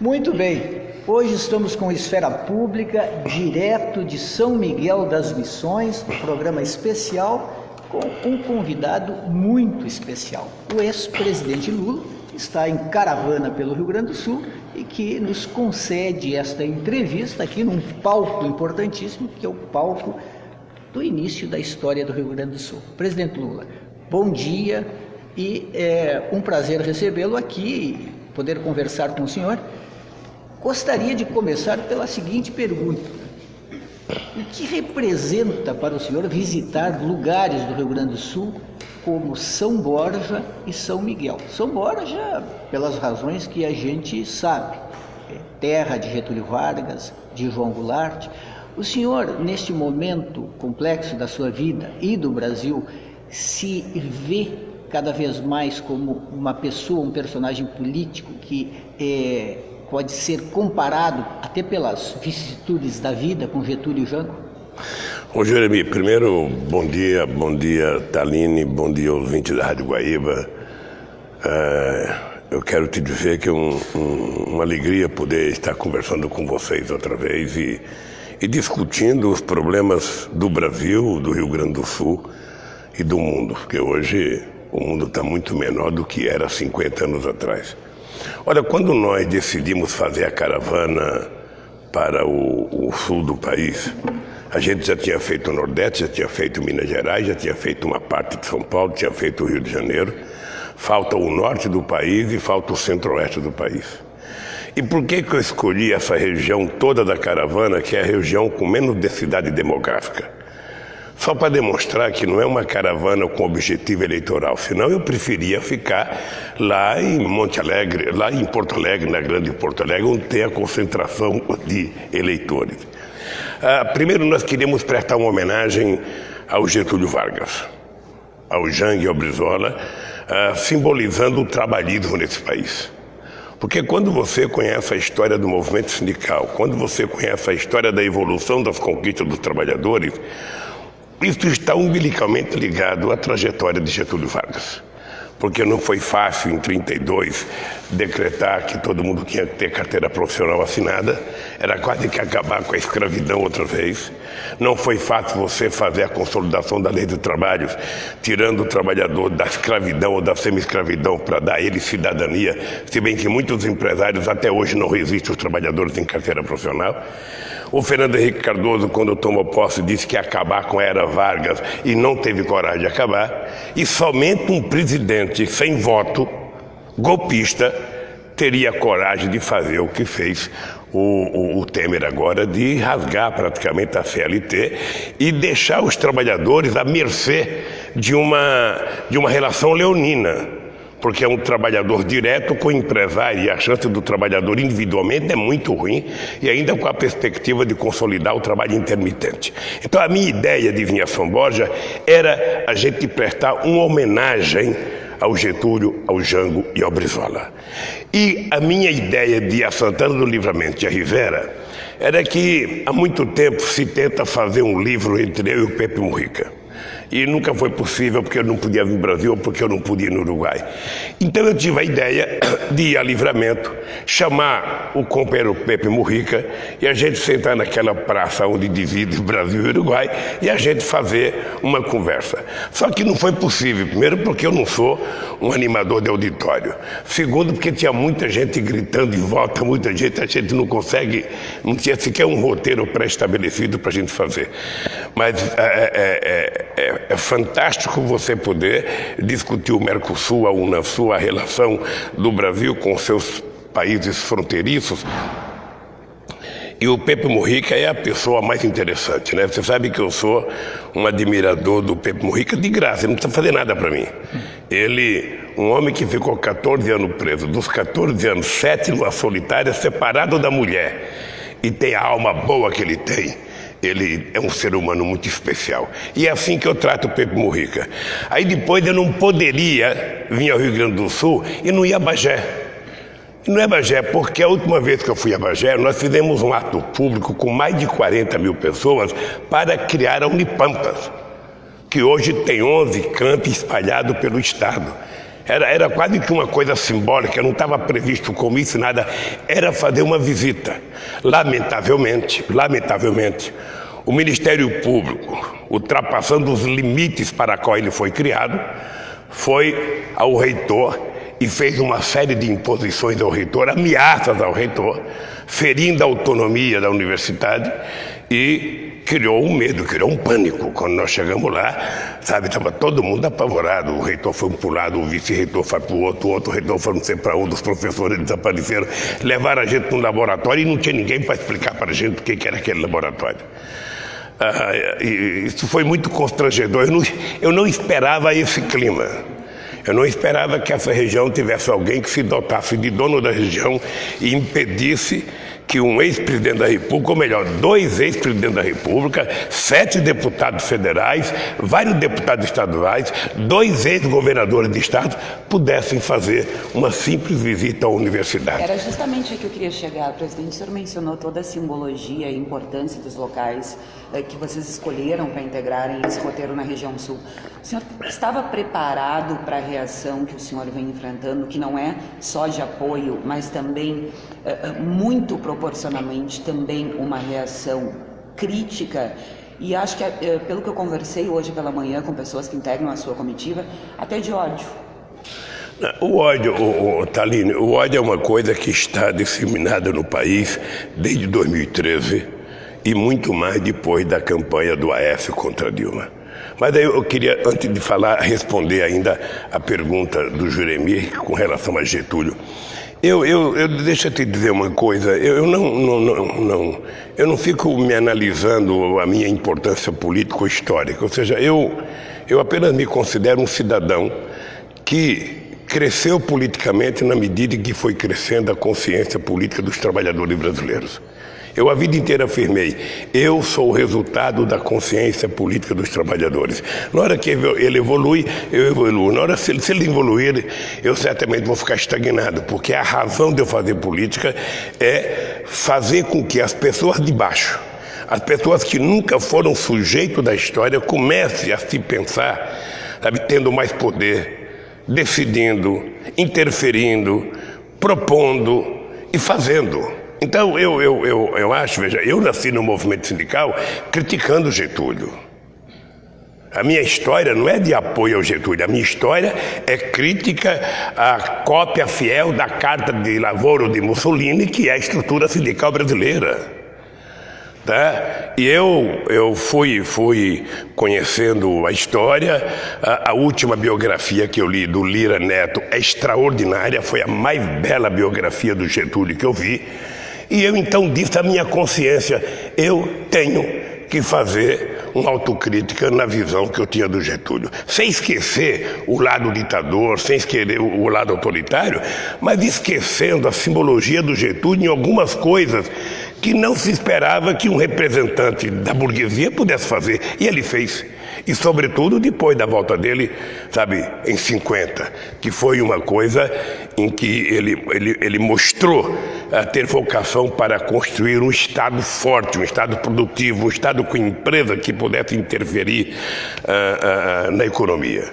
Muito bem, hoje estamos com Esfera Pública, direto de São Miguel das Missões, um programa especial com um convidado muito especial. O ex-presidente Lula está em caravana pelo Rio Grande do Sul e que nos concede esta entrevista aqui num palco importantíssimo, que é o palco do início da história do Rio Grande do Sul. Presidente Lula, bom dia e é um prazer recebê-lo aqui e poder conversar com o senhor. Gostaria de começar pela seguinte pergunta: o que representa para o senhor visitar lugares do Rio Grande do Sul como São Borja e São Miguel? São Borja, pelas razões que a gente sabe, é terra de Getúlio Vargas, de João Goulart. O senhor, neste momento complexo da sua vida e do Brasil, se vê cada vez mais como uma pessoa, um personagem político que pode ser comparado até pelas vicissitudes da vida com Getúlio e Jango? Ô Jeremy, primeiro, bom dia Taline, bom dia ouvinte da Rádio Guaíba. Eu quero te dizer que é uma alegria poder estar conversando com vocês outra vez e discutindo os problemas do Brasil, do Rio Grande do Sul e do mundo, porque hoje o mundo está muito menor do que era 50 anos atrás. Olha, quando nós decidimos fazer a caravana para o sul do país, a gente já tinha feito o Nordeste, já tinha feito Minas Gerais, já tinha feito uma parte de São Paulo, tinha feito o Rio de Janeiro. Falta o norte do país e falta o centro-oeste do país. E por que eu escolhi essa região toda da caravana, que é a região com menos densidade demográfica? Só para demonstrar que não é uma caravana com objetivo eleitoral, senão eu preferia ficar lá em Monte Alegre, lá em Porto Alegre, na grande Porto Alegre, onde tem a concentração de eleitores. Primeiro nós queríamos prestar uma homenagem ao Getúlio Vargas, ao Jango e ao Brizola, simbolizando o trabalhismo nesse país. Porque quando você conhece a história do movimento sindical, quando você conhece a história da evolução das conquistas dos trabalhadores, isso está umbilicalmente ligado à trajetória de Getúlio Vargas. Porque não foi fácil, em 1932, decretar que todo mundo tinha que ter carteira profissional assinada. Era quase que acabar com a escravidão outra vez. Não foi fácil você fazer a consolidação da lei do trabalho, tirando o trabalhador da escravidão ou da semi-escravidão para dar a ele cidadania, se bem que muitos empresários até hoje não resistem aos trabalhadores em carteira profissional. O Fernando Henrique Cardoso, quando tomou posse, disse que ia acabar com a era Vargas e não teve coragem de acabar. E somente um presidente sem voto, golpista, teria coragem de fazer o que fez o Temer agora, de rasgar praticamente a CLT e deixar os trabalhadores à mercê de uma relação leonina. Porque é um trabalhador direto com o empresário e a chance do trabalhador individualmente é muito ruim, e ainda com a perspectiva de consolidar o trabalho intermitente. Então a minha ideia de vir a São Borja era a gente prestar uma homenagem ao Getúlio, ao Jango e ao Brizola. E a minha ideia de ir a Santana do Livramento e a Rivera era que há muito tempo se tenta fazer um livro entre eu e o Pepe Mujica. E nunca foi possível porque eu não podia vir ao Brasil ou porque eu não podia ir no Uruguai. Então eu tive a ideia de ir a Livramento, chamar o companheiro Pepe Mujica e a gente sentar naquela praça onde divide Brasil e Uruguai e a gente fazer uma conversa. Só que não foi possível, primeiro porque eu não sou um animador de auditório. Segundo porque tinha muita gente gritando em volta, muita gente, a gente não consegue, não tinha sequer um roteiro pré-estabelecido para a gente fazer. Mas é fantástico você poder discutir o Mercosul, a Unasul, a relação do Brasil com seus países fronteiriços. E o Pepe Mujica é a pessoa mais interessante, né? Você sabe que eu sou um admirador do Pepe Mujica de graça, ele não precisa fazer nada para mim. Ele, um homem que ficou 14 anos preso, dos 14 anos, 7 numa solitária, separado da mulher, e tem a alma boa que ele tem. Ele é um ser humano muito especial. E é assim que eu trato o Pepe Mujica. Aí depois eu não poderia vir ao Rio Grande do Sul e não ir a Bagé. E não é Bagé, porque a última vez que eu fui a Bagé, nós fizemos um ato público com mais de 40 mil pessoas para criar a Unipampas, que hoje tem 11 campos espalhados pelo estado. Era quase que uma coisa simbólica, não estava previsto como isso, nada. Era fazer uma visita. Lamentavelmente, o Ministério Público, ultrapassando os limites para qual ele foi criado, foi ao reitor e fez uma série de imposições ao reitor, ameaças ao reitor, ferindo a autonomia da universidade, e criou um medo, criou um pânico. Quando nós chegamos lá, sabe, estava todo mundo apavorado. O reitor foi para um lado, o vice-reitor foi para o outro reitor foi não sei para onde, os professores desapareceram, levaram a gente para um laboratório e não tinha ninguém para explicar para a gente o que era aquele laboratório. Isso foi muito constrangedor. Eu não esperava esse clima. Eu não esperava que essa região tivesse alguém que se dotasse de dono da região e impedisse que um ex-presidente da República, ou melhor, 2 ex-presidentes da República, 7 deputados federais, vários deputados estaduais, 2 ex-governadores de estado pudessem fazer uma simples visita à universidade. Era justamente aí que eu queria chegar, presidente. O senhor mencionou toda a simbologia e importância dos locais que vocês escolheram para integrarem esse roteiro na região sul. O senhor estava preparado para a reação que o senhor vem enfrentando, que não é só de apoio, mas também muito proporcionalmente também uma reação crítica? E acho que, pelo que eu conversei hoje pela manhã com pessoas que integram a sua comitiva, até de ódio. O ódio, Thalini, o ódio é uma coisa que está disseminada no país desde 2013 e muito mais depois da campanha do Aécio contra Dilma. Mas aí eu queria, antes de falar, responder ainda a pergunta do Juremir com relação a Getúlio. Deixa eu te dizer uma coisa, eu não fico me analisando a minha importância político-histórica, ou seja, eu apenas me considero um cidadão que cresceu politicamente na medida em que foi crescendo a consciência política dos trabalhadores brasileiros. Eu a vida inteira afirmei, eu sou o resultado da consciência política dos trabalhadores. Na hora que ele evolui, eu evoluo. Na hora se ele evoluir, eu certamente vou ficar estagnado, porque a razão de eu fazer política é fazer com que as pessoas de baixo, as pessoas que nunca foram sujeitos da história, comecem a se pensar, sabe, tendo mais poder, decidindo, interferindo, propondo e fazendo. Então, eu acho, veja, eu nasci no movimento sindical criticando Getúlio. A minha história não é de apoio ao Getúlio, a minha história é crítica à cópia fiel da Carta de Lavoro de Mussolini, que é a estrutura sindical brasileira. Tá? E eu fui conhecendo a história. A última biografia que eu li do Lira Neto é extraordinária, foi a mais bela biografia do Getúlio que eu vi. E eu então disse à minha consciência, eu tenho que fazer uma autocrítica na visão que eu tinha do Getúlio. Sem esquecer o lado ditador, sem esquecer o lado autoritário, mas esquecendo a simbologia do Getúlio em algumas coisas que não se esperava que um representante da burguesia pudesse fazer. E ele fez. E, sobretudo, depois da volta dele, sabe, em 50, que foi uma coisa em que ele mostrou ter vocação para construir um Estado forte, um Estado produtivo, um Estado com empresa que pudesse interferir na economia.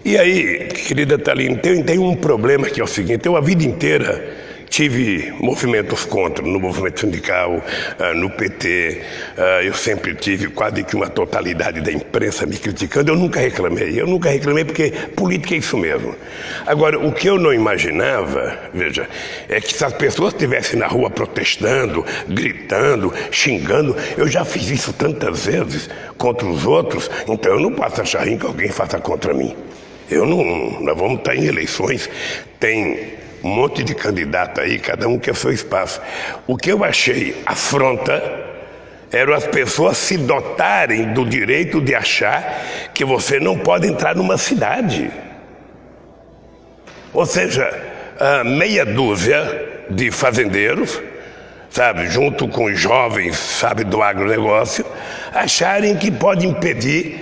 E aí, querida Thalini, tem um problema que é o seguinte, eu a vida inteira tive movimentos contra, no movimento sindical, no PT, eu sempre tive quase que uma totalidade da imprensa me criticando, eu nunca reclamei porque política é isso mesmo. Agora, o que eu não imaginava, veja, é que se as pessoas estivessem na rua protestando, gritando, xingando, eu já fiz isso tantas vezes contra os outros, então eu não posso achar ruim que alguém faça contra mim. Nós vamos estar em eleições, tem um monte de candidato aí, cada um quer seu espaço. O que eu achei afronta eram as pessoas se dotarem do direito de achar que você não pode entrar numa cidade. Ou seja, meia dúzia de fazendeiros, sabe, junto com os jovens, sabe, do agronegócio, acharem que pode impedir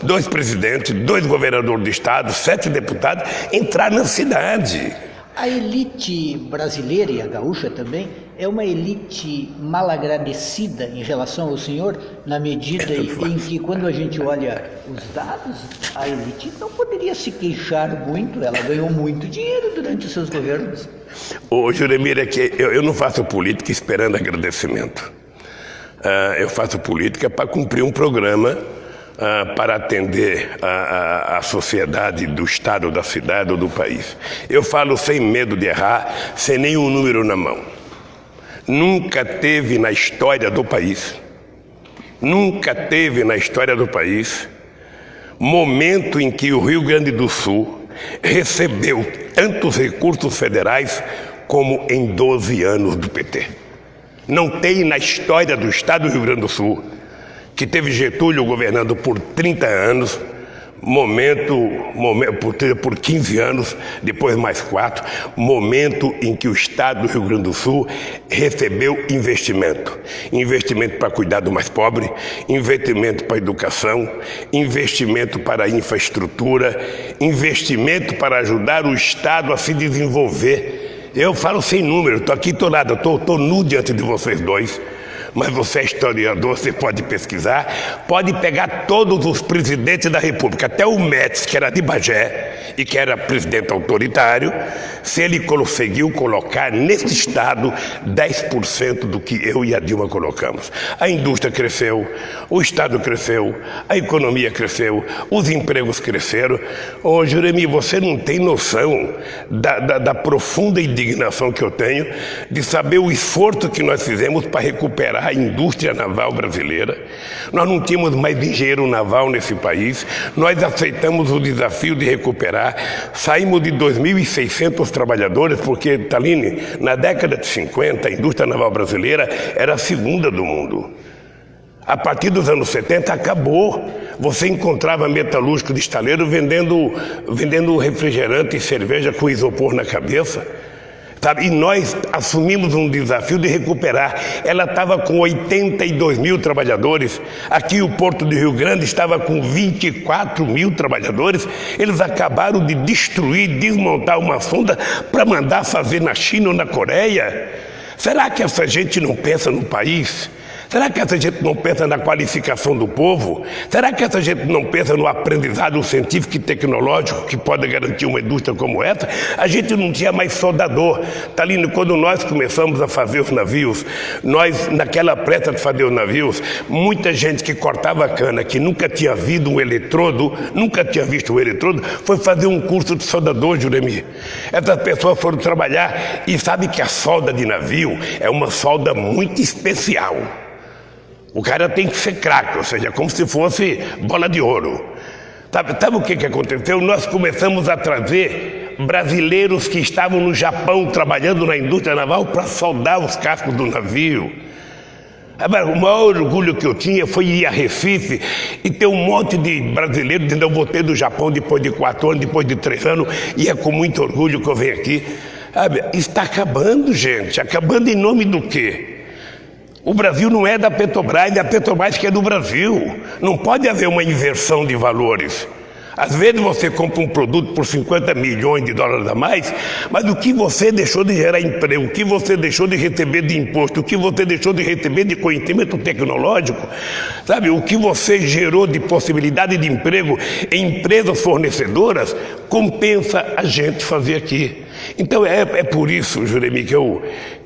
dois presidentes, 2 governadores de estado, 7 deputados entrar na cidade. A elite brasileira e a gaúcha também é uma elite mal agradecida em relação ao senhor, na medida em que, quando a gente olha os dados, a elite não poderia se queixar muito, ela ganhou muito dinheiro durante os seus governos. Ô Juremir, é que eu não faço política esperando agradecimento. Eu faço política para cumprir um programa para atender a sociedade do estado, da cidade ou do país. Eu falo sem medo de errar, sem nenhum número na mão. Nunca teve na história do país, momento em que o Rio Grande do Sul recebeu tantos recursos federais como em 12 anos do PT. Não tem na história do estado do Rio Grande do Sul, que teve Getúlio governando por 30 anos, por 15 anos, depois mais 4, momento em que o estado do Rio Grande do Sul recebeu investimento para cuidar do mais pobre, investimento para a educação, investimento para a infraestrutura, investimento para ajudar o estado a se desenvolver. Eu falo sem número, estou aqui, estou nu diante de vocês dois. Mas você é historiador, você pode pesquisar, pode pegar todos os presidentes da República, até o Médici, que era de Bagé e que era presidente autoritário, se ele conseguiu colocar nesse estado 10% do que eu e a Dilma colocamos. A indústria cresceu, o estado cresceu, a economia cresceu, os empregos cresceram. Ô Juremir, você não tem noção da profunda indignação que eu tenho de saber o esforço que nós fizemos para recuperar a indústria naval brasileira. Nós não tínhamos mais engenheiro naval nesse país, nós aceitamos o desafio de recuperar, saímos de 2.600 trabalhadores, porque, Taline, na década de 50, a indústria naval brasileira era a segunda do mundo. A partir dos anos 70 acabou. Você encontrava metalúrgico de estaleiro vendendo refrigerante e cerveja com isopor na cabeça. Sabe? E nós assumimos um desafio de recuperar. Ela estava com 82 mil trabalhadores. Aqui o Porto de Rio Grande estava com 24 mil trabalhadores. Eles acabaram de destruir, desmontar uma sonda para mandar fazer na China ou na Coreia. Será que essa gente não pensa no país? Será que essa gente não pensa na qualificação do povo? Será que essa gente não pensa no aprendizado científico e tecnológico que pode garantir uma indústria como essa? A gente não tinha mais soldador. Taline, quando nós começamos a fazer os navios, naquela pressa de fazer os navios, muita gente que cortava cana, que nunca tinha visto um eletrodo, foi fazer um curso de soldador, Juremir. Essas pessoas foram trabalhar e sabe que a solda de navio é uma solda muito especial. O cara tem que ser craque, ou seja, como se fosse bola de ouro. Sabe o que aconteceu? Nós começamos a trazer brasileiros que estavam no Japão trabalhando na indústria naval para soldar os cascos do navio. O maior orgulho que eu tinha foi ir a Recife e ter um monte de brasileiros dizendo: eu voltei do Japão depois de 4 anos, depois de 3 anos, e é com muito orgulho que eu venho aqui. Está acabando, gente. Acabando em nome do quê? O Brasil não é da Petrobras, é a Petrobras que é do Brasil. Não pode haver uma inversão de valores. Às vezes você compra um produto por 50 milhões de dólares a mais, mas o que você deixou de gerar emprego, o que você deixou de receber de imposto, o que você deixou de receber de conhecimento tecnológico, sabe? O que você gerou de possibilidade de emprego em empresas fornecedoras, compensa a gente fazer aqui. Então é por isso, Juremir, que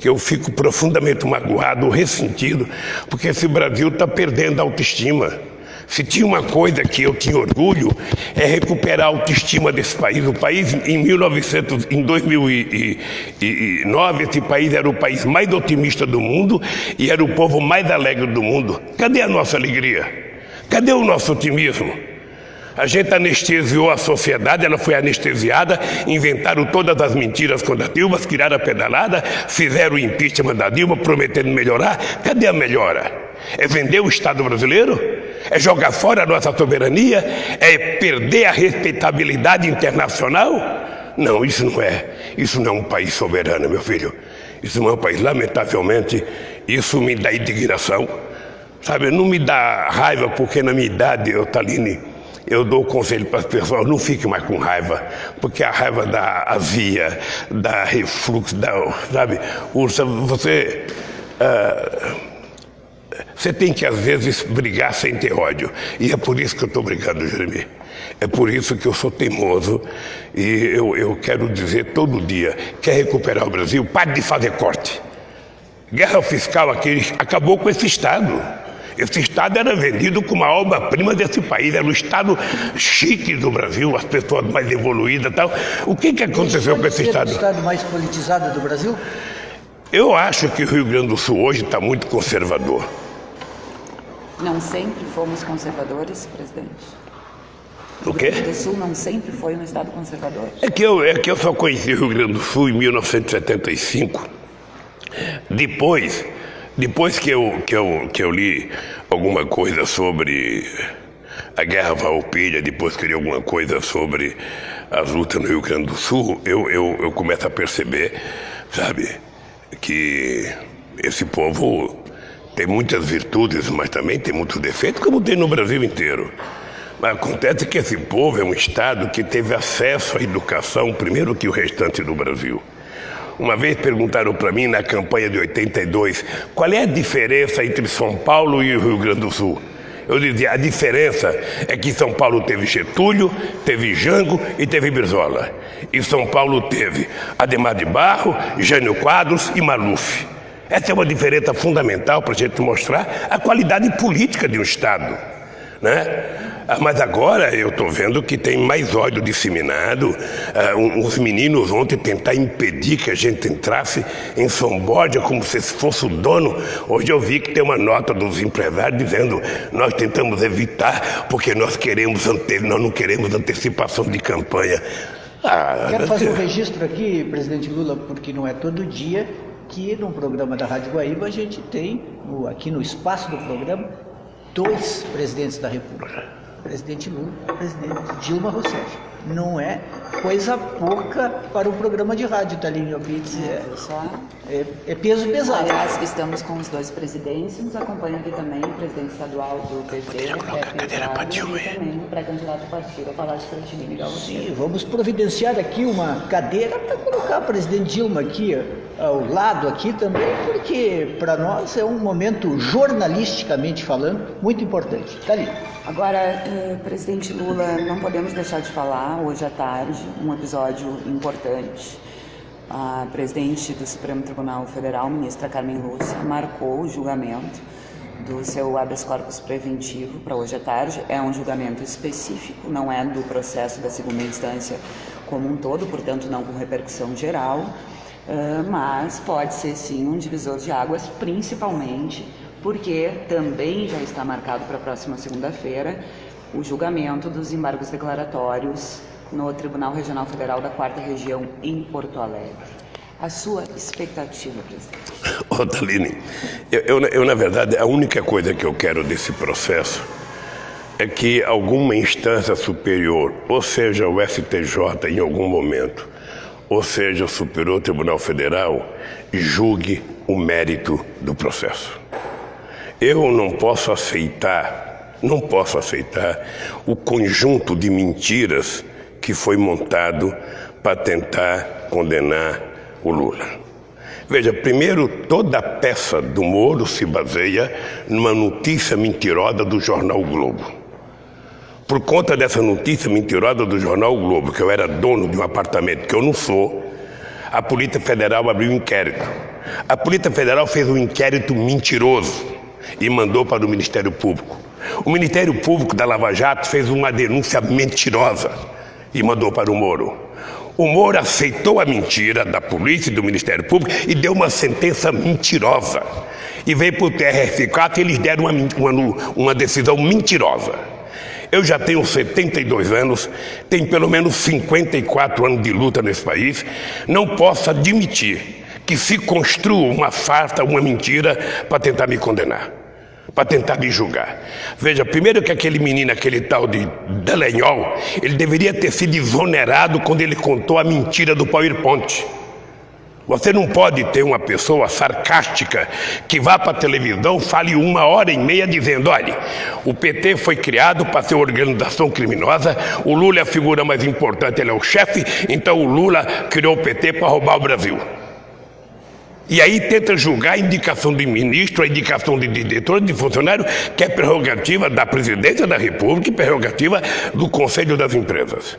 eu fico profundamente magoado, ressentido, porque esse Brasil está perdendo a autoestima. Se tinha uma coisa que eu tinha orgulho, é recuperar a autoestima desse país. O país, em 2009, esse país era o país mais otimista do mundo e era o povo mais alegre do mundo. Cadê a nossa alegria? Cadê o nosso otimismo? A gente anestesiou a sociedade, ela foi anestesiada, inventaram todas as mentiras contra a Dilma, tiraram a pedalada, fizeram o impeachment da Dilma, prometendo melhorar. Cadê a melhora? É vender o Estado brasileiro? É jogar fora a nossa soberania? É perder a respeitabilidade internacional? Não, isso não é. Isso não é um país soberano, meu filho. Isso não é um país, lamentavelmente, isso me dá indignação. Sabe, não me dá raiva porque na minha idade, Taline, eu dou conselho para as pessoas: não fique mais com raiva, porque a raiva dá azia, dá refluxo, sabe? Você tem que, às vezes, brigar sem ter ódio. E é por isso que eu estou brigando, Jeremy. É por isso que eu sou teimoso. E eu quero dizer todo dia: quer recuperar o Brasil? Pare de fazer corte. Guerra fiscal aqui acabou com esse Estado. Esse Estado era vendido como a obra-prima desse país. Era o Estado chique do Brasil, as pessoas mais evoluídas e tal. O que aconteceu com esse Estado? O Estado mais politizado do Brasil? Eu acho que o Rio Grande do Sul hoje está muito conservador. Não sempre fomos conservadores, presidente? O quê? O Rio Grande do Sul não sempre foi um Estado conservador? É que eu só conheci o Rio Grande do Sul em 1975. Depois que eu li alguma coisa sobre a Guerra Farroupilha, depois que eu li alguma coisa sobre as lutas no Rio Grande do Sul, eu começo a perceber, sabe, que esse povo tem muitas virtudes, mas também tem muitos defeitos, como tem no Brasil inteiro. Mas acontece que esse povo é um Estado que teve acesso à educação primeiro que o restante do Brasil. Uma vez perguntaram para mim, na campanha de 82, qual é a diferença entre São Paulo e o Rio Grande do Sul? Eu dizia: a diferença é que São Paulo teve Getúlio, teve Jango e teve Brizola. E São Paulo teve Adhemar de Barro, Jânio Quadros e Maluf. Essa é uma diferença fundamental para a gente mostrar a qualidade política de um Estado, né? Mas agora eu estou vendo que tem mais ódio disseminado. Uns meninos ontem tentaram impedir que a gente entrasse em São Borja como se fosse o dono. Hoje eu vi que tem uma nota dos empresários dizendo: nós tentamos evitar porque nós não queremos antecipação de campanha. Quero fazer um registro aqui, presidente Lula, porque não é todo dia que no programa da Rádio Guaíba a gente tem, aqui no espaço do programa, 2 presidentes da República: presidente Lula e presidente Dilma Rousseff. Não é coisa pouca para um programa de rádio, Thaline Opitz. É peso pesado. Aliás, estamos com os 2 presidentes, nos acompanha aqui também o presidente estadual do PT, e também o pré-candidato do partido, ao Palácio Piratini, Miguel Gutierrez. Sim, vamos providenciar aqui uma cadeira para colocar o presidente Dilma aqui ao lado aqui também, porque para nós é um momento, jornalisticamente falando, muito importante. Thaline. Agora, presidente Lula, não podemos deixar de falar, hoje à tarde, um episódio importante. A presidente do Supremo Tribunal Federal, ministra Carmen Lúcia, marcou o julgamento do seu habeas corpus preventivo para hoje à tarde. É um julgamento específico, não é do processo da segunda instância como um todo, portanto não com repercussão geral, mas pode ser sim um divisor de águas, principalmente porque também já está marcado para a próxima segunda-feira o julgamento dos embargos declaratórios no Tribunal Regional Federal da 4ª Região em Porto Alegre. A sua expectativa, presidente? Ô, Thaline, eu na verdade, a única coisa que eu quero desse processo é que alguma instância superior, ou seja, o STJ em algum momento, ou seja, o Superior Tribunal Federal, julgue o mérito do processo. Eu não posso aceitar o conjunto de mentiras que foi montado para tentar condenar o Lula. Veja, primeiro, toda a peça do Moro se baseia numa notícia mentirosa do jornal o Globo. Por conta dessa notícia mentirosa do jornal o Globo, que eu era dono de um apartamento, que eu não sou, a Polícia Federal abriu um inquérito. A Polícia Federal fez um inquérito mentiroso e mandou para o Ministério Público. O Ministério Público da Lava Jato fez uma denúncia mentirosa e mandou para o Moro. O Moro aceitou a mentira da polícia e do Ministério Público e deu uma sentença mentirosa. E veio para o TRF4 e eles deram uma decisão mentirosa. Eu já tenho 72 anos, tenho pelo menos 54 anos de luta nesse país. Não posso admitir que se construa uma farsa, uma mentira para tentar me condenar, para tentar me julgar. Veja, primeiro que aquele menino, aquele tal de Dallagnol, ele deveria ter sido exonerado quando ele contou a mentira do PowerPoint. Você não pode ter uma pessoa sarcástica que vá para a televisão, fale 1h30 dizendo: olha, o PT foi criado para ser organização criminosa, o Lula é a figura mais importante, ele é o chefe, então o Lula criou o PT para roubar o Brasil. E aí tenta julgar a indicação de ministro, a indicação de diretor, de funcionário, que é prerrogativa da presidência da República e prerrogativa do Conselho das Empresas.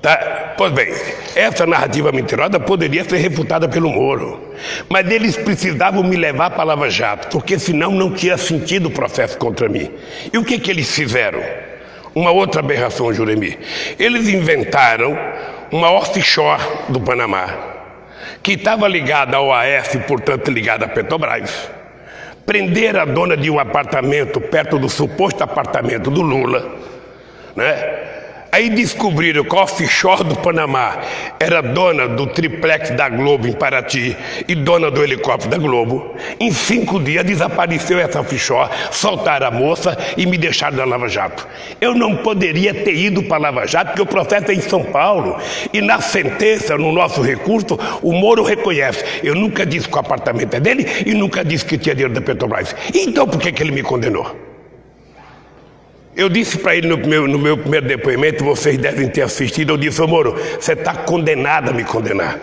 Tá? Pois bem, essa narrativa mentirosa poderia ser refutada pelo Moro, mas eles precisavam me levar para a Lava Jato, porque senão não tinha sentido o processo contra mim. E o que eles fizeram? Uma outra aberração, Juremi. Eles inventaram uma offshore do Panamá, que estava ligada ao AF, portanto ligada à Petrobras. Prenderam a dona de um apartamento perto do suposto apartamento do Lula, né? Aí descobriram que a offshore do Panamá era dona do triplex da Globo em Paraty e dona do helicóptero da Globo. Em 5 dias desapareceu essa offshore, soltaram a moça e me deixaram na Lava Jato. Eu não poderia ter ido para a Lava Jato, porque o processo é em São Paulo. E na sentença, no nosso recurso, o Moro reconhece. Eu nunca disse que o apartamento é dele e nunca disse que tinha dinheiro da Petrobras. Então por que ele me condenou? Eu disse para ele no meu primeiro depoimento, vocês devem ter assistido, eu disse: ô Moro, você está condenado a me condenar.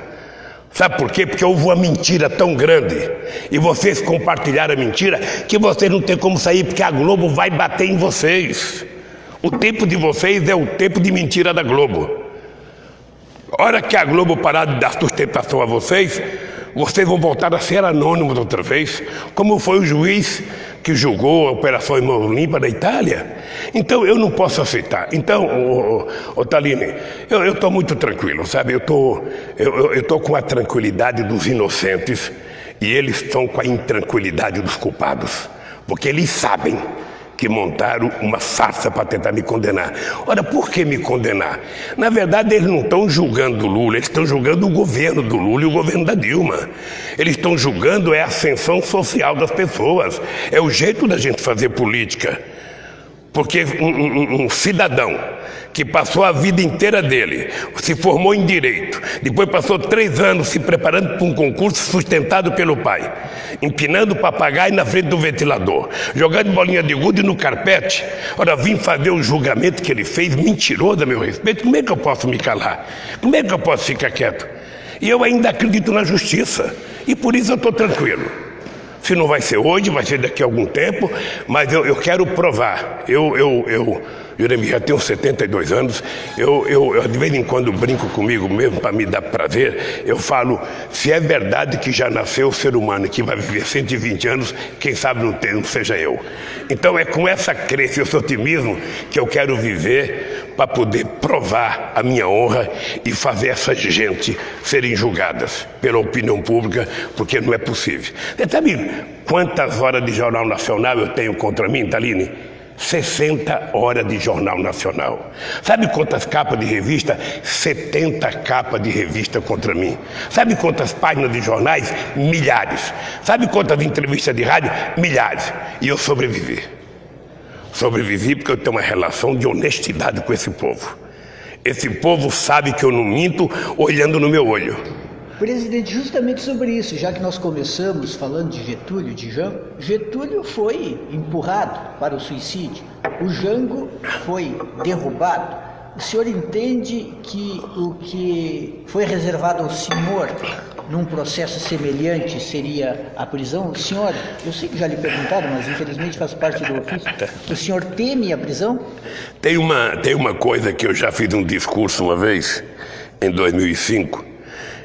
Sabe por quê? Porque houve uma mentira tão grande e vocês compartilharam a mentira que vocês não têm como sair, porque a Globo vai bater em vocês. O tempo de vocês é o tempo de mentira da Globo. A hora que a Globo parar de dar sustentação a vocês, vocês vão voltar a ser anônimos outra vez, como foi o juiz que julgou a Operação Mão Limpa da Itália. Então eu não posso aceitar. Então, Thalini, eu estou muito tranquilo, sabe? Eu tô com a tranquilidade dos inocentes e eles estão com a intranquilidade dos culpados, porque eles sabem que montaram uma farsa para tentar me condenar. Ora, por que me condenar? Na verdade, eles não estão julgando o Lula, eles estão julgando o governo do Lula e o governo da Dilma. Eles estão julgando a ascensão social das pessoas, é o jeito da gente fazer política. Porque um cidadão que passou a vida inteira dele, se formou em Direito, depois passou 3 anos se preparando para um concurso sustentado pelo pai, empinando papagaio na frente do ventilador, jogando bolinha de gude no carpete, ora, vim fazer o julgamento que ele fez, mentiroso a meu respeito, como é que eu posso me calar? Como é que eu posso ficar quieto? E eu ainda acredito na justiça, e por isso eu estou tranquilo. Se não vai ser hoje, vai ser daqui a algum tempo, mas eu quero provar. Juremi, já tenho 72 anos, eu de vez em quando brinco comigo mesmo para me dar prazer, eu falo, se é verdade que já nasceu o ser humano que vai viver 120 anos, quem sabe não seja eu. Então é com essa crença e esse otimismo que eu quero viver para poder provar a minha honra e fazer essa gente serem julgadas pela opinião pública, porque não é possível. Você sabe quantas horas de Jornal Nacional eu tenho contra mim, Thalini? 60 horas de Jornal Nacional. Sabe quantas capas de revista? 70 capas de revista contra mim. Sabe quantas páginas de jornais? Milhares. Sabe quantas entrevistas de rádio? Milhares. E eu sobrevivi. Sobrevivi porque eu tenho uma relação de honestidade com esse povo. Esse povo sabe que eu não minto olhando no meu olho. Presidente, justamente sobre isso, já que nós começamos falando de Getúlio, de Jango, Getúlio foi empurrado para o suicídio, o Jango foi derrubado. O senhor entende que o que foi reservado ao senhor num processo semelhante seria a prisão? O senhor, eu sei que já lhe perguntaram, mas infelizmente faz parte do ofício, o senhor teme a prisão? Tem uma coisa que eu já fiz um discurso uma vez, em 2005,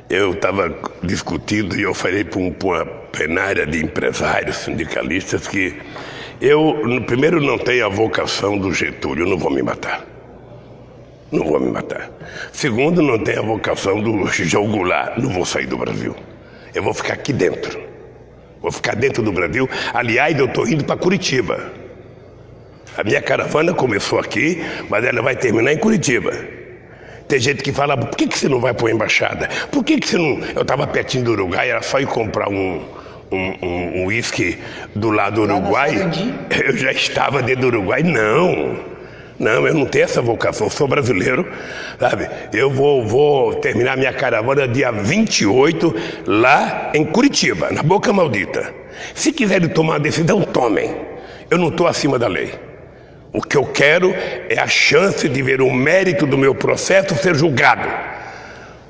eu estava discutindo e eu falei para uma plenária de empresários, sindicalistas, que eu, primeiro, não tenho a vocação do Getúlio, eu não vou me matar. Não vou me matar. Segundo, não tenho a vocação do João Goulart, não vou sair do Brasil. Eu vou ficar aqui dentro. Vou ficar dentro do Brasil. Aliás, eu estou indo para Curitiba. A minha caravana começou aqui, mas ela vai terminar em Curitiba. Tem gente que fala, por que você não vai para a embaixada? Por que você não... Eu estava pertinho do Uruguai, era só ir comprar um uísque do lado do Uruguai. Eu já estava dentro do Uruguai. Não, Não, eu não tenho essa vocação, eu sou brasileiro, sabe? Eu vou terminar minha caravana dia 28 lá em Curitiba, na Boca Maldita. Se quiserem tomar uma decisão, tomem. Eu não estou acima da lei. O que eu quero é a chance de ver o mérito do meu processo ser julgado.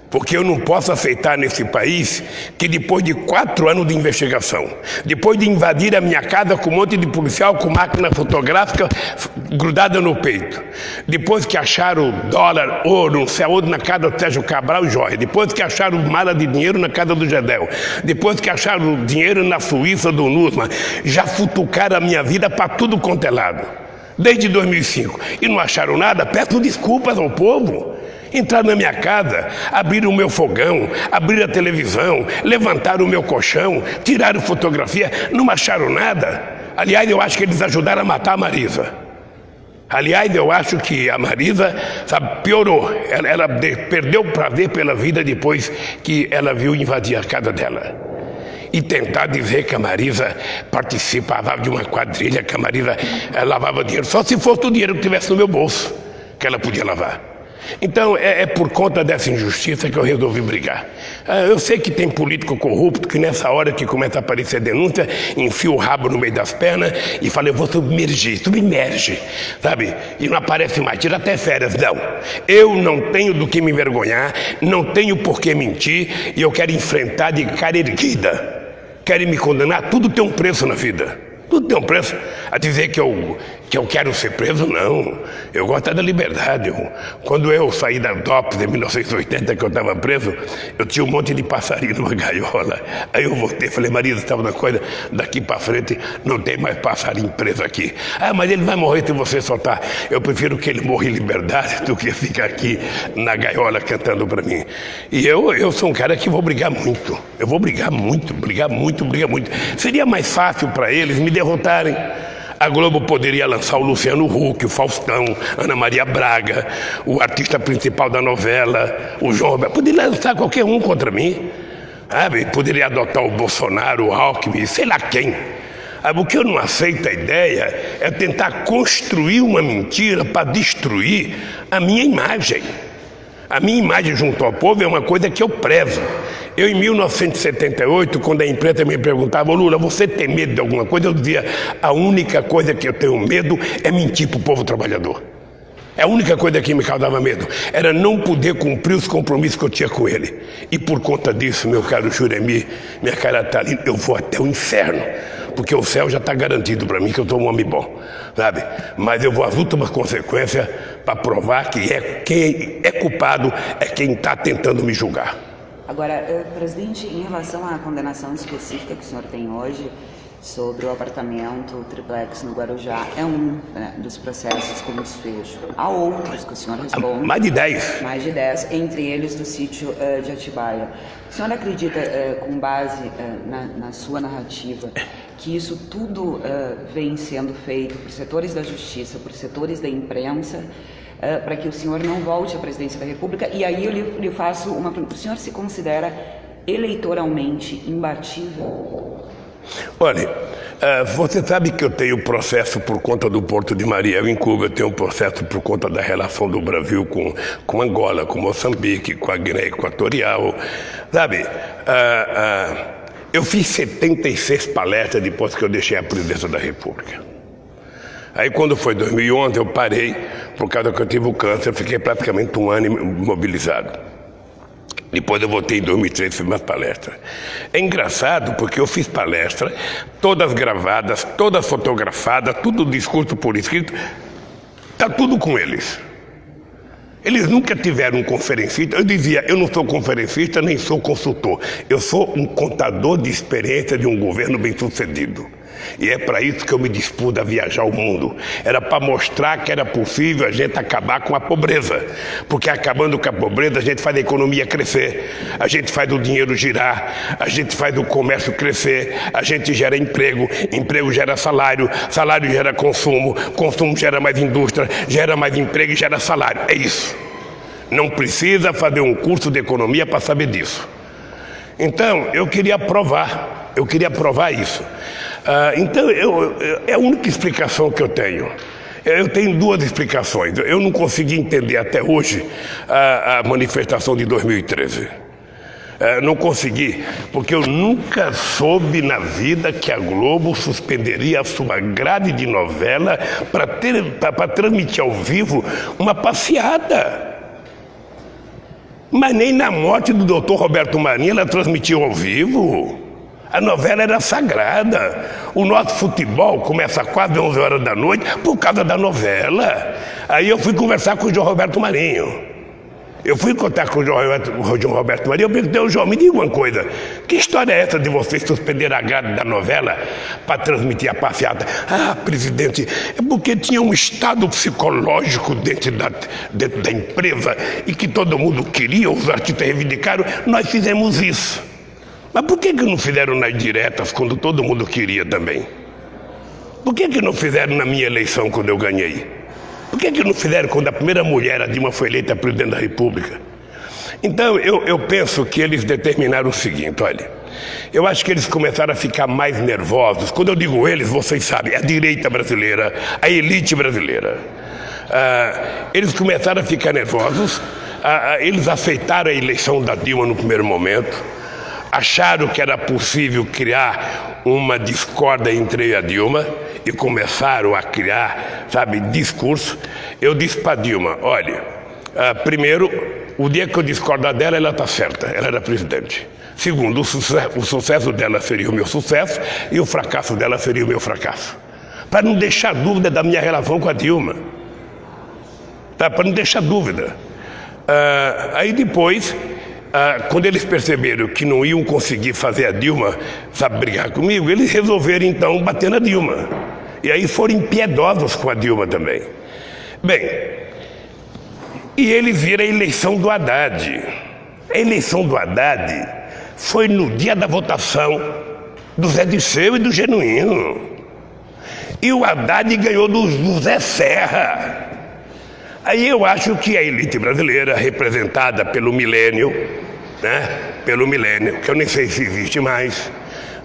Porque eu não posso aceitar nesse país que depois de 4 anos de investigação, depois de invadir a minha casa com um monte de policial com máquina fotográfica grudada no peito, depois que acharam dólar, ouro, não sei aonde, na casa do Sérgio Cabral e Jorge, depois que acharam mala de dinheiro na casa do Gedel, depois que acharam dinheiro na Suíça do Nussmann, já futucaram a minha vida para tudo quanto é lado, desde 2005, e não acharam nada, peço desculpas ao povo. Entraram na minha casa, abriram o meu fogão, abriram a televisão, levantaram o meu colchão, tiraram fotografia, não acharam nada. Aliás, eu acho que eles ajudaram a matar a Marisa. Aliás, eu acho que a Marisa, sabe, piorou. Ela perdeu o prazer pela vida depois que ela viu invadir a casa dela. E tentar dizer que a Marisa participava de uma quadrilha, que a Marisa lavava dinheiro, só se fosse o dinheiro que tivesse no meu bolso, que ela podia lavar. Então é por conta dessa injustiça que eu resolvi brigar. Eu sei que tem político corrupto que nessa hora que começa a aparecer denúncia, enfia o rabo no meio das pernas e fala, eu vou submerge, sabe? E não aparece mais, tira até férias. Não, eu não tenho do que me envergonhar, não tenho por que mentir e eu quero enfrentar de cara erguida. Querem me condenar, tudo tem um preço na vida. Tudo tem um preço. A dizer que eu quero ser preso, não. Eu gosto da liberdade. Quando eu saí da DOPS em 1980, que eu estava preso, eu tinha um monte de passarinho numa gaiola. Aí eu voltei e falei, Marisa, estava na coisa, daqui para frente não tem mais passarinho preso aqui. Ah, mas ele vai morrer se você soltar. Eu prefiro que ele morra em liberdade do que ficar aqui na gaiola cantando para mim. E eu sou um cara que vou brigar muito. Eu vou brigar muito. Seria mais fácil para eles me derrotarem. A Globo poderia lançar o Luciano Huck, o Faustão, Ana Maria Braga, o artista principal da novela, o João Roberto. Poderia lançar qualquer um contra mim. Poderia adotar o Bolsonaro, o Alckmin, sei lá quem. O que eu não aceito a ideia é tentar construir uma mentira para destruir a minha imagem. A minha imagem junto ao povo é uma coisa que eu prezo. Eu, em 1978, quando a imprensa me perguntava, Lula, você tem medo de alguma coisa? Eu dizia, a única coisa que eu tenho medo é mentir para o povo trabalhador. É a única coisa que me causava medo, era não poder cumprir os compromissos que eu tinha com ele. E por conta disso, meu caro Juremi, minha cara Thalina, eu vou até o inferno, porque o céu já está garantido para mim que eu sou um homem bom, sabe? Mas eu vou às últimas consequências para provar que quem é culpado é quem está tentando me julgar. Agora, presidente, em relação à condenação específica que o senhor tem hoje sobre o apartamento triplex no Guarujá, é um dos processos com desfecho. Há outros que o senhor responde. Mais de 10. Mais de 10, entre eles do sítio de Atibaia. O senhor acredita, com base na sua narrativa, que isso tudo vem sendo feito por setores da justiça, por setores da imprensa, para que o senhor não volte à presidência da República? E aí eu lhe faço uma pergunta. O senhor se considera eleitoralmente imbatível? Olha, você sabe que eu tenho processo por conta do Porto de Mariel em Cuba, eu tenho processo por conta da relação do Brasil com Angola, com Moçambique, com a Guiné Equatorial, sabe? Eu fiz 76 palestras depois que eu deixei a presidência da República. Aí quando foi 2011 eu parei, por causa que eu tive o câncer, eu fiquei praticamente um ano imobilizado. Depois eu voltei em 2013 e fiz umas palestras. É engraçado porque eu fiz palestras, todas gravadas, todas fotografadas, tudo discurso por escrito, está tudo com eles. Eles nunca tiveram um conferencista. Eu dizia, eu não sou conferencista nem sou consultor. Eu sou um contador de experiência de um governo bem-sucedido. E é para isso que eu me dispus a viajar o mundo. Era para mostrar que era possível a gente acabar com a pobreza. Porque acabando com a pobreza, a gente faz a economia crescer, a gente faz o dinheiro girar, a gente faz o comércio crescer, a gente gera emprego, emprego gera salário, salário gera consumo, consumo gera mais indústria, gera mais emprego e gera salário. É isso. Não precisa fazer um curso de economia para saber disso. Então, eu queria provar isso. Então, é a única explicação que eu tenho. Eu tenho duas explicações. Eu não consegui entender até hoje a manifestação de 2013. Não consegui, porque eu nunca soube na vida que a Globo suspenderia a sua grade de novela para transmitir ao vivo uma passeada. Mas nem na morte do Dr. Roberto Marinho ela transmitiu ao vivo. A novela era sagrada. O nosso futebol começa quase 11 horas da noite por causa da novela. Aí eu fui conversar com o João Roberto Marinho. Eu fui contar com o João Roberto Marinho, eu perguntei, João, me diga uma coisa, que história é essa de vocês suspender a grade da novela para transmitir a passeata? Ah, presidente, é porque tinha um estado psicológico dentro da empresa e que todo mundo queria, os artistas reivindicaram, nós fizemos isso. Mas por que não fizeram nas diretas quando todo mundo queria também? Por que não fizeram na minha eleição quando eu ganhei? Por que não fizeram quando a primeira mulher, a Dilma, foi eleita presidente da República? Então, eu penso que eles determinaram o seguinte, olha, eu acho que eles começaram a ficar mais nervosos. Quando eu digo eles, vocês sabem, é a direita brasileira, a elite brasileira. Eles começaram a ficar nervosos, eles aceitaram a eleição da Dilma no primeiro momento, acharam que era possível criar uma discórdia entre a Dilma e começaram a criar, sabe, discurso. Eu disse para a Dilma, olha, primeiro, o dia que eu discordar dela, ela está certa, ela era presidente. Segundo, o sucesso dela seria o meu sucesso e o fracasso dela seria o meu fracasso. Para não deixar dúvida da minha relação com a Dilma. Tá? Para não deixar dúvida. Aí depois, quando eles perceberam que não iam conseguir fazer a Dilma, sabe, brigar comigo, eles resolveram então bater na Dilma. E aí foram impiedosos com a Dilma também. Bem, e eles viram a eleição do Haddad. A eleição do Haddad foi no dia da votação do Zé Disseu e do Genuíno. E o Haddad ganhou do Zé Serra. Aí eu acho que a elite brasileira, representada pelo Milênio, né? Pelo Milênio, que eu nem sei se existe mais,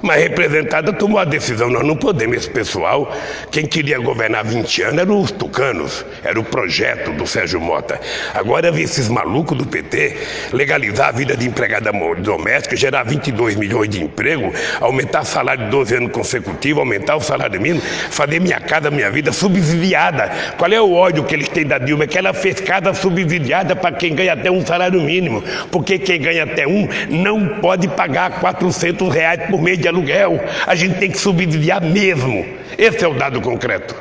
mas representada, tomou a decisão, nós não podemos, esse pessoal, quem queria governar 20 anos eram os tucanos, era o projeto do Sérgio Mota. Agora ver esses malucos do PT legalizar a vida de empregada doméstica, gerar 22 milhões de emprego, aumentar o salário de 12 anos consecutivos, aumentar o salário mínimo, fazer minha casa, minha vida subsidiada. Qual é o ódio que eles têm da Dilma? Que ela fez casa subsidiada para quem ganha até um salário mínimo, porque quem ganha até um não pode pagar R$400 por mês de aluguel. A gente tem que subsidiar mesmo. Esse é o dado concreto.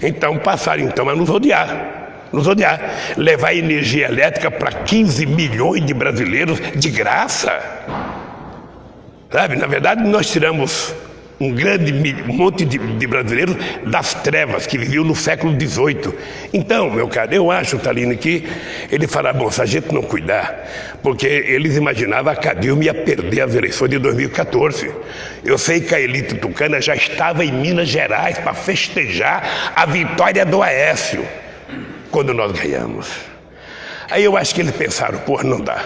Então passaram então a nos odiar, levar energia elétrica para 15 milhões de brasileiros de graça. Sabe, na verdade nós tiramos um monte de brasileiros das trevas que viviam no século XVIII. Então, meu caro, eu acho, Thalina, que ele fala, bom, se a gente não cuidar, porque eles imaginavam que a Dilma ia perder as eleições de 2014. Eu sei que a elite tucana já estava em Minas Gerais para festejar a vitória do Aécio, quando nós ganhamos. Aí eu acho que eles pensaram, pô, não dá.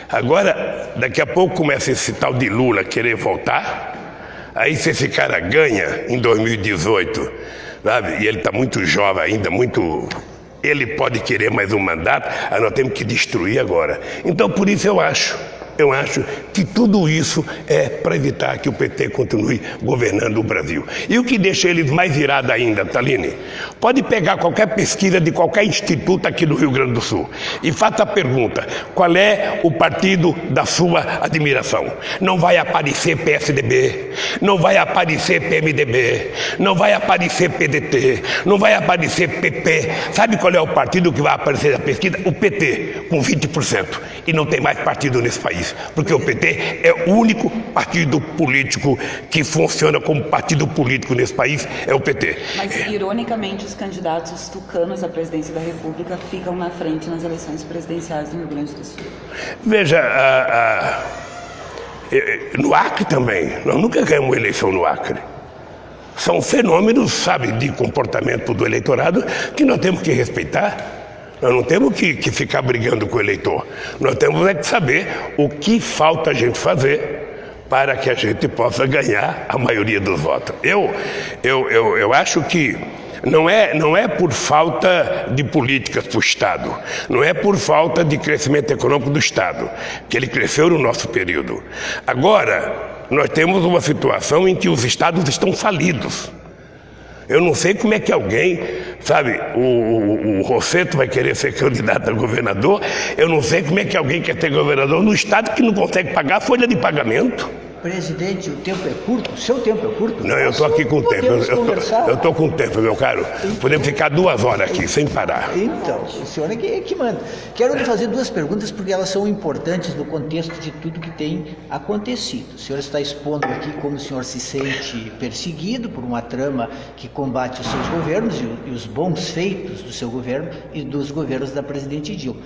Agora, daqui a pouco começa esse tal de Lula querer voltar. Aí se esse cara ganha em 2018, sabe? E ele está muito jovem ainda, ele pode querer mais um mandato, aí nós temos que destruir agora. Então por isso eu acho que tudo isso é para evitar que o PT continue governando o Brasil. E o que deixa eles mais irados ainda, Thalina, pode pegar qualquer pesquisa de qualquer instituto aqui do Rio Grande do Sul e faça a pergunta, qual é o partido da sua admiração? Não vai aparecer PSDB, não vai aparecer PMDB, não vai aparecer PDT, não vai aparecer PP. Sabe qual é o partido que vai aparecer na pesquisa? O PT, com 20%. E não tem mais partido nesse país. Porque o PT é o único partido político que funciona como partido político nesse país, é o PT. Mas, ironicamente, os candidatos tucanos à presidência da República ficam na frente nas eleições presidenciais do Rio Grande do Sul. Veja, no Acre também, nós nunca ganhamos eleição no Acre. São fenômenos, sabe, de comportamento do eleitorado que nós temos que respeitar. Nós não temos que ficar brigando com o eleitor. Nós temos que saber o que falta a gente fazer para que a gente possa ganhar a maioria dos votos. Eu acho que Não é por falta de políticas para o Estado, não é por falta de crescimento econômico do Estado, que ele cresceu no nosso período. Agora, nós temos uma situação em que os estados estão falidos. Eu não sei como é que alguém, sabe, o Rosseto vai querer ser candidato a governador, eu não sei como é que alguém quer ser governador no estado que não consegue pagar a folha de pagamento. Presidente, o tempo é curto? O seu tempo é curto? Não, eu estou aqui com o tempo. Eu estou com o tempo, meu caro. Podemos ficar 2 horas aqui, sem parar. Então, o senhor é que manda. Quero lhe fazer 2 perguntas, porque elas são importantes no contexto de tudo que tem acontecido. O senhor está expondo aqui como o senhor se sente perseguido por uma trama que combate os seus governos e os bons feitos do seu governo e dos governos da presidente Dilma.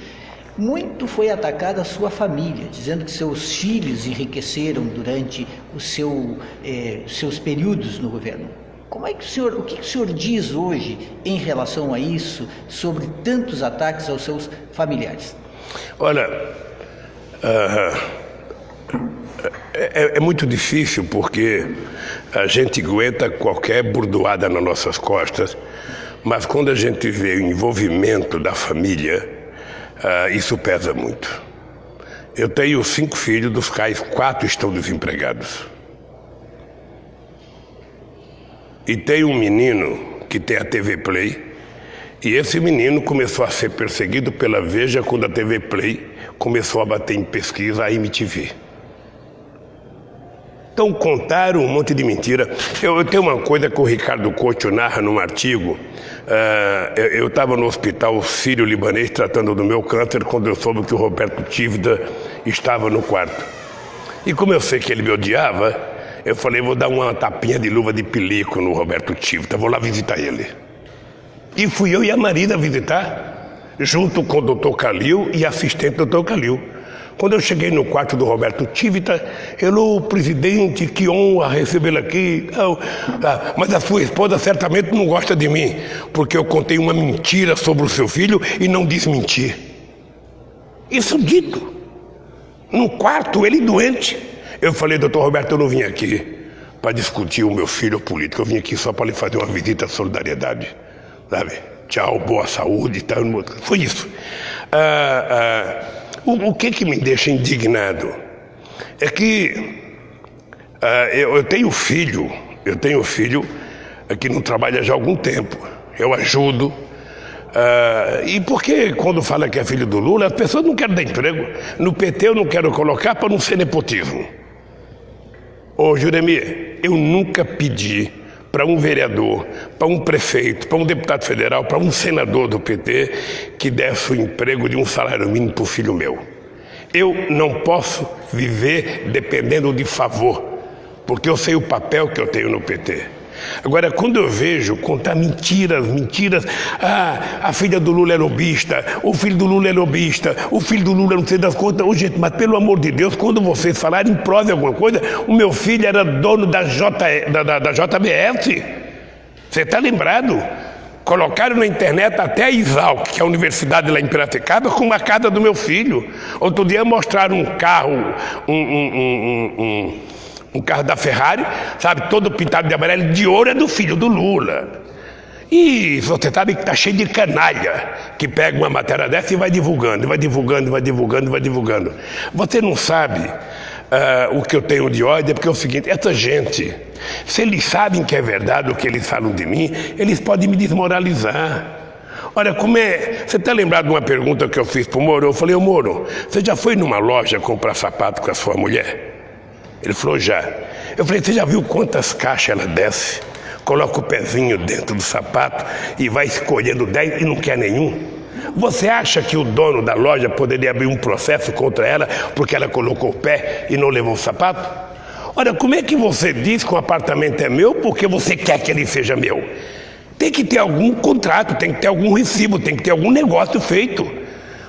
Muito foi atacada a sua família, dizendo que seus filhos enriqueceram durante seus períodos no governo. O que o senhor diz hoje em relação a isso, sobre tantos ataques aos seus familiares? Olha, é muito difícil, porque a gente aguenta qualquer burdoada nas nossas costas, mas quando a gente vê o envolvimento da família, isso pesa muito. Eu tenho 5 filhos, dos quais 4 estão desempregados. E tem um menino que tem a TV Play, e esse menino começou a ser perseguido pela Veja quando a TV Play começou a bater em pesquisa a MTV. Então contaram um monte de mentira. Eu tenho uma coisa que o Ricardo Couto narra num artigo. Eu estava no hospital sírio-libanês tratando do meu câncer quando eu soube que o Roberto Tívida estava no quarto. E como eu sei que ele me odiava, eu falei, vou dar uma tapinha de luva de pelico no Roberto Tívida, vou lá visitar ele. E fui eu e a Marida visitar, junto com o Dr. Calil e assistente do Dr. Calil. Quando eu cheguei no quarto do Roberto Tívida, o presidente, que honra recebê-lo aqui. Mas a sua esposa certamente não gosta de mim, porque eu contei uma mentira sobre o seu filho e não desmenti. Isso dito. No quarto, ele doente. Eu falei, doutor Roberto, eu não vim aqui para discutir o meu filho político, eu vim aqui só para lhe fazer uma visita de solidariedade. Sabe? Tchau, boa saúde e tal. Foi isso. O que me deixa indignado é que eu tenho filho que não trabalha já há algum tempo, eu ajudo, e porque quando fala que é filho do Lula, as pessoas não querem dar emprego. No PT eu não quero colocar para não ser nepotismo. Ô Juremir, eu nunca pedi para um vereador, para um prefeito, para um deputado federal, para um senador do PT que desse o emprego de um salário mínimo para o filho meu. Eu não posso viver dependendo de favor, porque eu sei o papel que eu tenho no PT. Agora, quando eu vejo contar mentiras, a filha do Lula é lobista, o filho do Lula é lobista, o filho do Lula não sei das contas. Gente, mas pelo amor de Deus, quando vocês falarem em prova de alguma coisa, o meu filho era dono da JBS. Você está lembrado? Colocaram na internet até a Exalc, que é a universidade lá em Piracicaba, com uma casa do meu filho. Outro dia mostraram um carro, um carro da Ferrari, sabe, todo pintado de amarelo, de ouro, é do filho do Lula. E você sabe que está cheio de canalha que pega uma matéria dessa e vai divulgando. Você não sabe o que eu tenho de ódio, é porque é o seguinte, essa gente, se eles sabem que é verdade o que eles falam de mim, eles podem me desmoralizar. Olha, você está lembrado de uma pergunta que eu fiz para o Moro? Eu falei, ô Moro, você já foi numa loja comprar sapato com a sua mulher? Ele falou, já. Eu falei, você já viu quantas caixas ela desce? Coloca o pezinho dentro do sapato e vai escolhendo 10 e não quer nenhum? Você acha que o dono da loja poderia abrir um processo contra ela porque ela colocou o pé e não levou o sapato? Olha, como é que você diz que o apartamento é meu porque você quer que ele seja meu? Tem que ter algum contrato, tem que ter algum recibo, tem que ter algum negócio feito.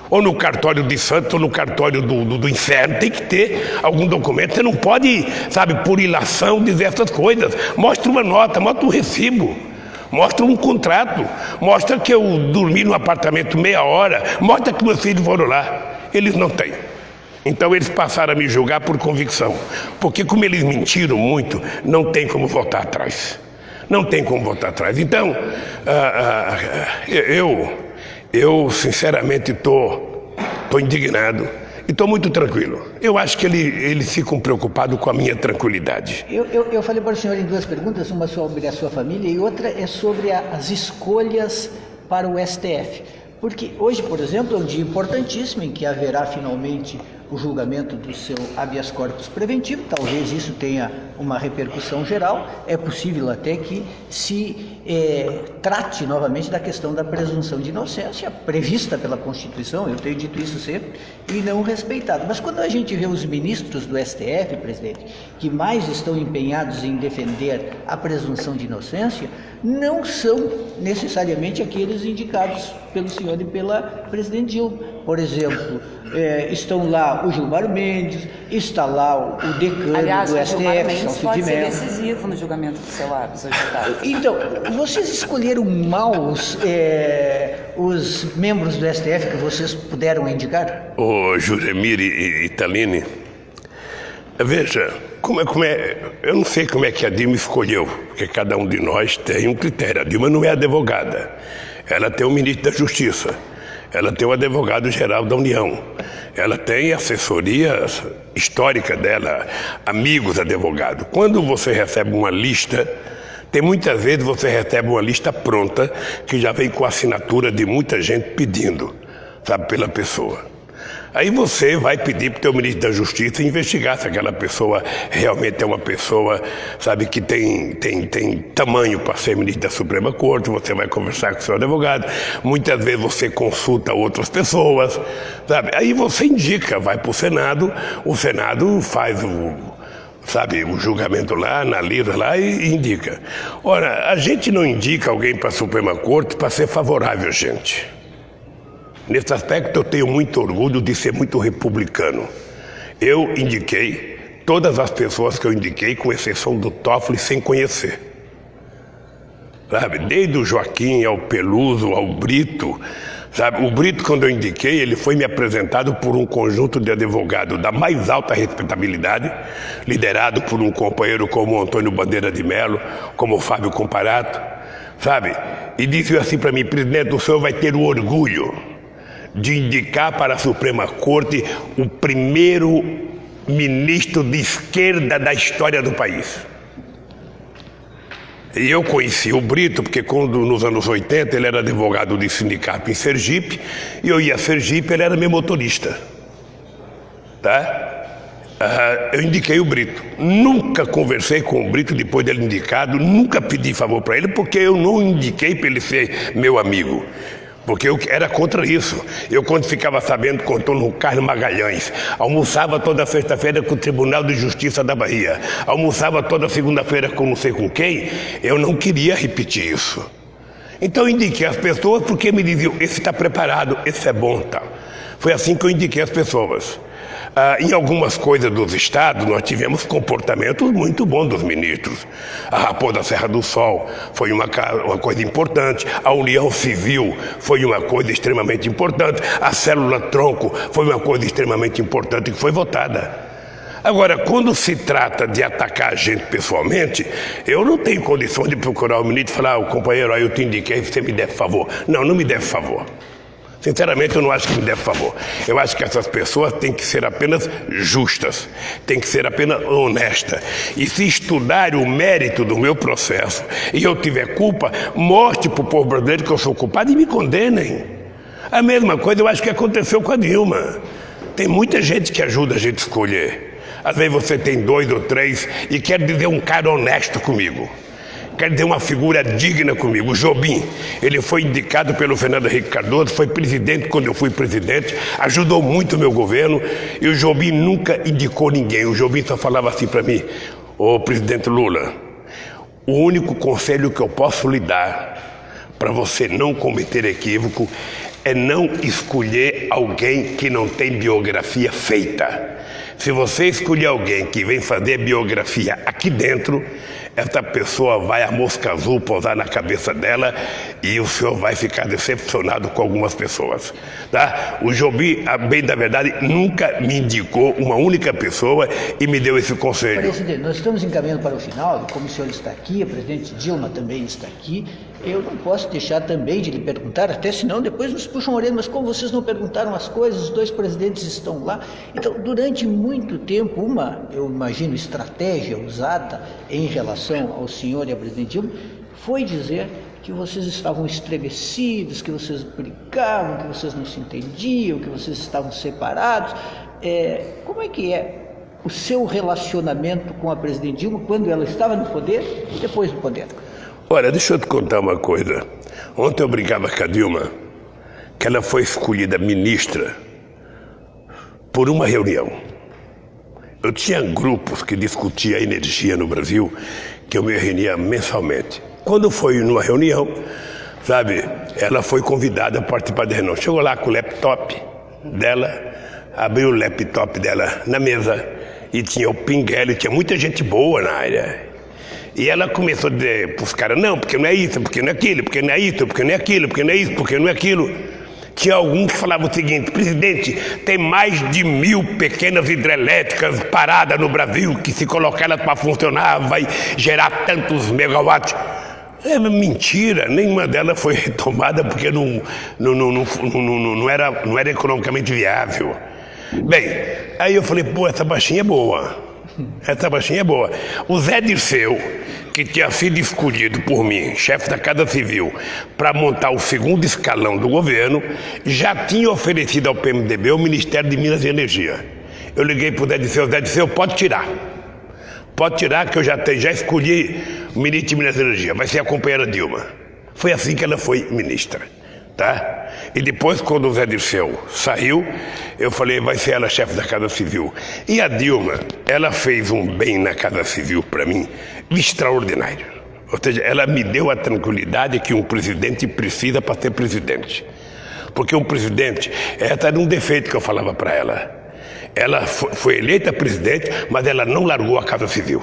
Ou no cartório de Santos, ou no cartório do inferno, tem que ter algum documento. Você não pode, sabe, por ilação dizer essas coisas. Mostra uma nota, mostra um recibo, mostra um contrato, mostra que eu dormi no apartamento meia hora, mostra que meus filhos foram lá. Eles não têm. Então eles passaram a me julgar por convicção. Porque como eles mentiram muito, não tem como voltar atrás. Não tem como voltar atrás. Então, eu sinceramente estou indignado e estou muito tranquilo. Eu acho que eles ficam preocupados com a minha tranquilidade. Eu falei para o senhor em duas perguntas, uma sobre a sua família e outra é sobre as escolhas para o STF. Porque hoje, por exemplo, é um dia importantíssimo em que haverá finalmente o julgamento do seu habeas corpus preventivo. Talvez isso tenha uma repercussão geral. É possível até que se trate novamente da questão da presunção de inocência, prevista pela Constituição, eu tenho dito isso sempre, e não respeitado. Mas quando a gente vê os ministros do STF, presidente, que mais estão empenhados em defender a presunção de inocência, não são necessariamente aqueles indicados pelo senhor e pela presidente Dilma. Por exemplo, estão lá o Gilmar Mendes, está lá o decano do STF, Gilmar Mendes Celso pode de ser Mello. decisivo no julgamento do seu habeas hoje. Então, vocês escolheram mal os membros do STF que vocês puderam indicar? Ô Juremir e Italini, veja, eu não sei como é que a Dilma escolheu, porque cada um de nós tem um critério. A Dilma não é advogada, ela tem o ministro da Justiça, ela tem o advogado-geral da União, ela tem assessoria histórica dela, amigos advogados. Quando você recebe uma lista, tem muitas vezes você recebe uma lista pronta, que já vem com a assinatura de muita gente pedindo, sabe, pela pessoa. Aí você vai pedir para o teu ministro da Justiça investigar se aquela pessoa realmente é uma pessoa, sabe, que tem tamanho para ser ministro da Suprema Corte. Você vai conversar com o seu advogado, muitas vezes você consulta outras pessoas, sabe? Aí você indica, vai para o Senado faz o julgamento lá, analisa lá e indica. Ora, a gente não indica alguém para a Suprema Corte para ser favorável, gente. Nesse aspecto eu tenho muito orgulho de ser muito republicano. Eu indiquei todas as pessoas que eu indiquei, com exceção do Toffoli, sem conhecer. Sabe, desde o Joaquim ao Peluso, ao Brito. Sabe, o Brito, quando eu indiquei, ele foi me apresentado por um conjunto de advogados da mais alta respeitabilidade, liderado por um companheiro como Antônio Bandeira de Mello, como Fábio Comparato, sabe? E disse assim para mim: presidente, o senhor vai ter o orgulho de indicar para a Suprema Corte o primeiro ministro de esquerda da história do país. E eu conheci o Brito porque quando nos anos 80 ele era advogado de sindicato em Sergipe, e eu ia a Sergipe, ele era meu motorista, tá? Eu indiquei o Brito. Nunca conversei com o Brito depois dele indicado, nunca pedi favor para ele, porque eu não indiquei para ele ser meu amigo. Porque eu era contra isso. Eu, quando ficava sabendo, com o Antônio Carlos Magalhães, almoçava toda sexta-feira com o Tribunal de Justiça da Bahia, almoçava toda segunda-feira com não sei com quem, eu não queria repetir isso. Então eu indiquei as pessoas porque me diziam: esse está preparado, esse é bom, tal. Foi assim que eu indiquei as pessoas. Em algumas coisas dos estados, nós tivemos comportamentos muito bons dos ministros. A Raposa Serra do Sol foi uma coisa importante, a União Civil foi uma coisa extremamente importante, a Célula Tronco foi uma coisa extremamente importante que foi votada. Agora, quando se trata de atacar a gente pessoalmente, eu não tenho condição de procurar o ministro e falar: companheiro, aí eu te indiquei, você me deve favor. Não me deve favor. Sinceramente, eu não acho que me deve favor. Eu acho que essas pessoas têm que ser apenas justas, têm que ser apenas honestas. E se estudarem o mérito do meu processo e eu tiver culpa, mostre para o povo brasileiro que eu sou culpado e me condenem. A mesma coisa eu acho que aconteceu com a Dilma. Tem muita gente que ajuda a gente a escolher. Às vezes você tem 2 ou 3 e quer dizer um cara honesto comigo. Quer dizer, uma figura digna comigo. O Jobim, ele foi indicado pelo Fernando Henrique Cardoso, foi presidente quando eu fui presidente, ajudou muito o meu governo, e o Jobim nunca indicou ninguém. O Jobim só falava assim para mim: ô presidente Lula, o único conselho que eu posso lhe dar para você não cometer equívoco é não escolher alguém que não tem biografia feita. se você escolher alguém que vem fazer biografia aqui dentro, essa pessoa vai a mosca azul pousar na cabeça dela e o senhor vai ficar decepcionado com algumas pessoas, tá? O Jobim, a bem da verdade, nunca me indicou uma única pessoa e me deu esse conselho. Presidente, nós estamos encaminhando para o final, como o senhor está aqui, a presidente Dilma também está aqui, eu não posso deixar também de lhe perguntar, até senão depois nos puxam a orelha, mas como vocês não perguntaram as coisas, os dois presidentes estão lá. Então, durante muito tempo, eu imagino, estratégia usada em relação ao senhor e à presidente Dilma, foi dizer que vocês estavam estremecidos, que vocês brigavam, que vocês não se entendiam, que vocês estavam separados. Como é que é o seu relacionamento com a presidente Dilma quando ela estava no poder e depois do poder? Olha, deixa eu te contar uma coisa. Ontem eu brincava com a Dilma que ela foi escolhida ministra por uma reunião. Eu tinha grupos que discutiam energia no Brasil, que eu me reunia mensalmente. Quando foi numa reunião, sabe, ela foi convidada a participar da reunião. Chegou lá com o laptop dela, abriu o laptop dela na mesa e tinha o Pinguelli, tinha muita gente boa na área. E ela começou a dizer para os caras, não, porque não é isso, porque não é aquilo, porque não é isso, porque não é aquilo, porque não é isso, porque não é aquilo. Tinha alguns que falavam o seguinte: presidente, tem mais de 1000 pequenas hidrelétricas paradas no Brasil, que se colocar elas para funcionar vai gerar tantos megawatts. É mentira, nenhuma delas foi retomada porque não era economicamente viável. Bem, aí eu falei, pô, essa baixinha é boa. Essa baixinha é boa. O Zé Dirceu, que tinha sido escolhido por mim, chefe da Casa Civil, para montar o segundo escalão do governo, já tinha oferecido ao PMDB o Ministério de Minas e Energia. Eu liguei para o Zé Dirceu, pode tirar. Pode tirar que eu já escolhi o ministro de Minas e Energia, vai ser a companheira Dilma. Foi assim que ela foi ministra, tá? E depois, quando o Zé Dirceu saiu, eu falei, vai ser ela chefe da Casa Civil. E a Dilma, ela fez um bem na Casa Civil para mim extraordinário. Ou seja, ela me deu a tranquilidade que um presidente precisa para ser presidente. Porque um presidente, esse era um defeito que eu falava para ela. Ela foi eleita presidente, mas ela não largou a Casa Civil.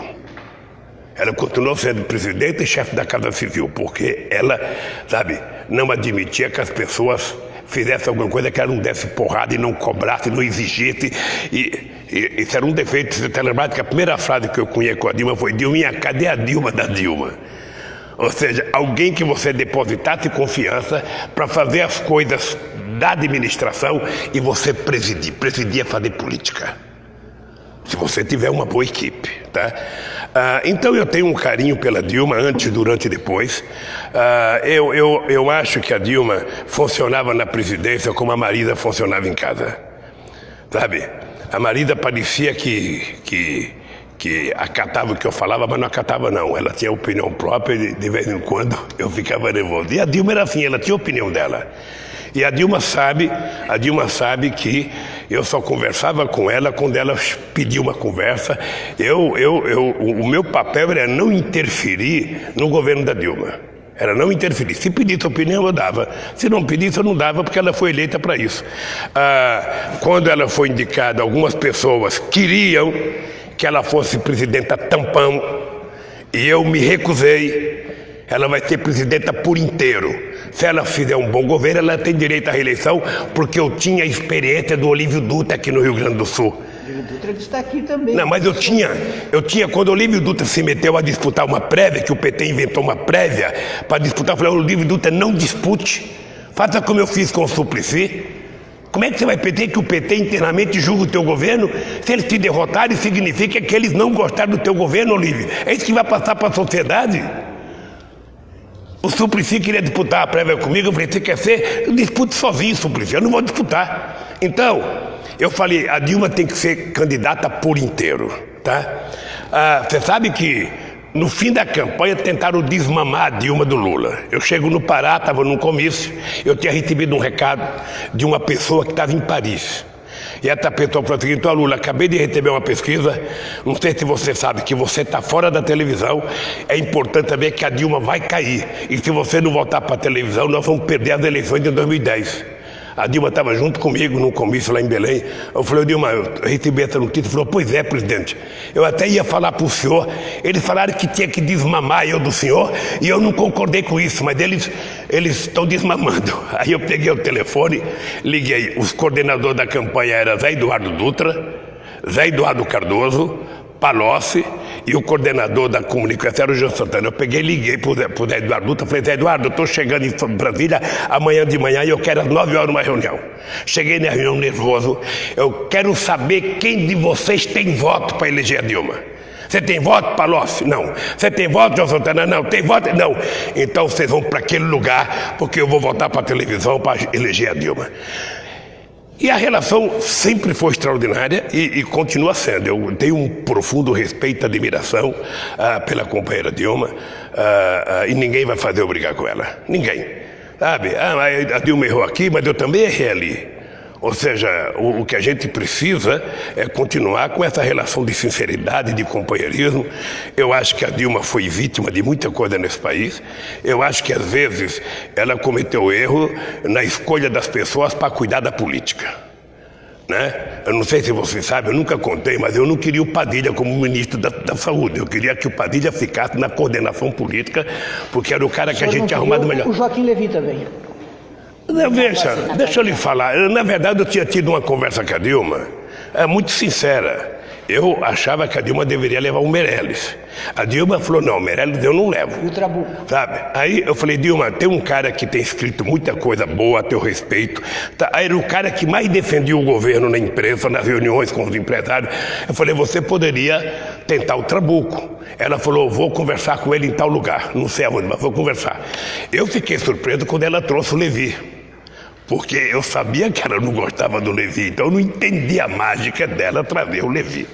Ela continuou sendo presidente e chefe da Casa Civil, porque ela, sabe, não admitia que as pessoas fizessem alguma coisa que ela não desse porrada e não cobrasse, não exigisse. E isso era um defeito. Você está lembrado que a primeira frase que eu conheci com a Dilma foi: Dilminha, cadê a Dilma da Dilma? Ou seja, alguém que você depositasse confiança para fazer as coisas da administração e você presidir. Presidir é fazer política. Se você tiver uma boa equipe, tá? Então eu tenho um carinho pela Dilma antes, durante e depois. Eu acho que a Dilma funcionava na presidência como a Marisa funcionava em casa, sabe? A Marisa parecia que acatava o que eu falava, mas não acatava não. Ela tinha opinião própria e de vez em quando eu ficava nervoso. E a Dilma era assim, ela tinha a opinião dela. E a Dilma sabe que eu só conversava com ela quando ela pediu uma conversa. O meu papel era não interferir no governo da Dilma. Era não interferir. Se pedisse opinião, eu dava. Se não pedisse, eu não dava, porque ela foi eleita para isso. Quando ela foi indicada, algumas pessoas queriam que ela fosse presidenta tampão, e eu me recusei. Ela vai ser presidenta por inteiro. Se ela fizer um bom governo, ela tem direito à reeleição, porque eu tinha a experiência do Olívio Dutra aqui no Rio Grande do Sul. Olívio Dutra está aqui também. Não, mas eu tinha, quando o Olívio Dutra se meteu a disputar uma prévia, que o PT inventou uma prévia para disputar, eu falei, Olívio Dutra, não dispute, faça como eu fiz com o Suplicy. Como é que você vai pedir que o PT internamente julgue o teu governo? Se eles te derrotarem, significa que eles não gostaram do teu governo, Olívio. É isso que vai passar para a sociedade. O Suplicy queria disputar a prévia comigo, eu falei, você quer ser? Eu disputo sozinho, Suplicy, eu não vou disputar. Então, eu falei, a Dilma tem que ser candidata por inteiro, tá? Você sabe que no fim da campanha tentaram desmamar a Dilma do Lula. Eu chego no Pará, estava num comício, eu tinha recebido um recado de uma pessoa que estava em Paris. E essa pessoa falou o seguinte, Lula, acabei de receber uma pesquisa, não sei se você sabe que você está fora da televisão, é importante saber que a Dilma vai cair. E se você não voltar para a televisão, nós vamos perder as eleições de 2010. A Dilma estava junto comigo num comício lá em Belém. Eu falei, Dilma, eu recebi essa notícia. Falou, pois é, presidente. Eu até ia falar para o senhor. Eles falaram que tinha que desmamar eu do senhor e eu não concordei com isso, mas eles estão desmamando. Aí eu peguei o telefone, liguei. Os coordenadores da campanha eram Zé Eduardo Dutra, Zé Eduardo Cardoso, Palocci e o coordenador da comunicação era o João Santana. Eu peguei e liguei para o Zé Eduardo Dutra, falei, Zé Eduardo, eu estou chegando em Brasília amanhã de manhã e eu quero às 9 horas uma reunião. Cheguei na reunião nervoso, eu quero saber quem de vocês tem voto para eleger a Dilma. Você tem voto, Palocci? Não. Você tem voto, João Santana? Não. Tem voto? Não. Então vocês vão para aquele lugar, porque eu vou voltar para a televisão para eleger a Dilma. E a relação sempre foi extraordinária e continua sendo. Eu tenho um profundo respeito e admiração pela companheira Dilma e ninguém vai fazer eu brigar com ela. Ninguém. Sabe? A Dilma errou aqui, mas eu também errei ali. Ou seja, o que a gente precisa é continuar com essa relação de sinceridade, de companheirismo. Eu acho que a Dilma foi vítima de muita coisa nesse país. Eu acho que, às vezes, ela cometeu erro na escolha das pessoas para cuidar da política. Né? Eu não sei se você sabe, eu nunca contei, mas eu não queria o Padilha como ministro da Saúde. Eu queria que o Padilha ficasse na coordenação política, porque era o cara que a gente tinha arrumado melhor. O Joaquim Levy também. Deixa eu lhe falar. Na verdade, eu tinha tido uma conversa com a Dilma muito sincera. Eu achava que a Dilma deveria levar o Meirelles. A Dilma falou, não, Meirelles eu não levo. E o Trabuco. Sabe? Aí eu falei, Dilma, tem um cara que tem escrito muita coisa boa a teu respeito. Aí era o cara que mais defendia o governo na imprensa, nas reuniões com os empresários. Eu falei, você poderia tentar o Trabuco. Ela falou, vou conversar com ele em tal lugar. Não sei aonde, mas vou conversar. Eu fiquei surpreso quando ela trouxe o Levy. Porque eu sabia que ela não gostava do Levy, então eu não entendi a mágica dela trazer o Levy.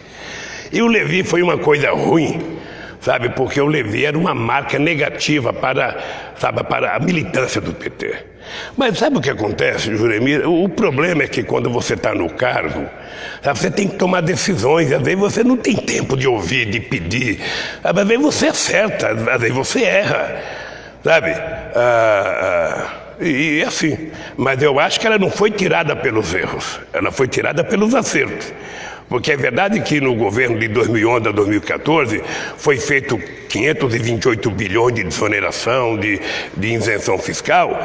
E o Levy foi uma coisa ruim, sabe, porque o Levy era uma marca negativa para a militância do PT. Mas sabe o que acontece, Juremir? O problema é que quando você está no cargo, sabe, você tem que tomar decisões, às vezes você não tem tempo de ouvir, de pedir, às vezes você acerta, às vezes você erra, sabe? E assim, mas eu acho que ela não foi tirada pelos erros, ela foi tirada pelos acertos. Porque é verdade que no governo de 2011 a 2014 foi feito 528 bilhões de desoneração, de isenção fiscal,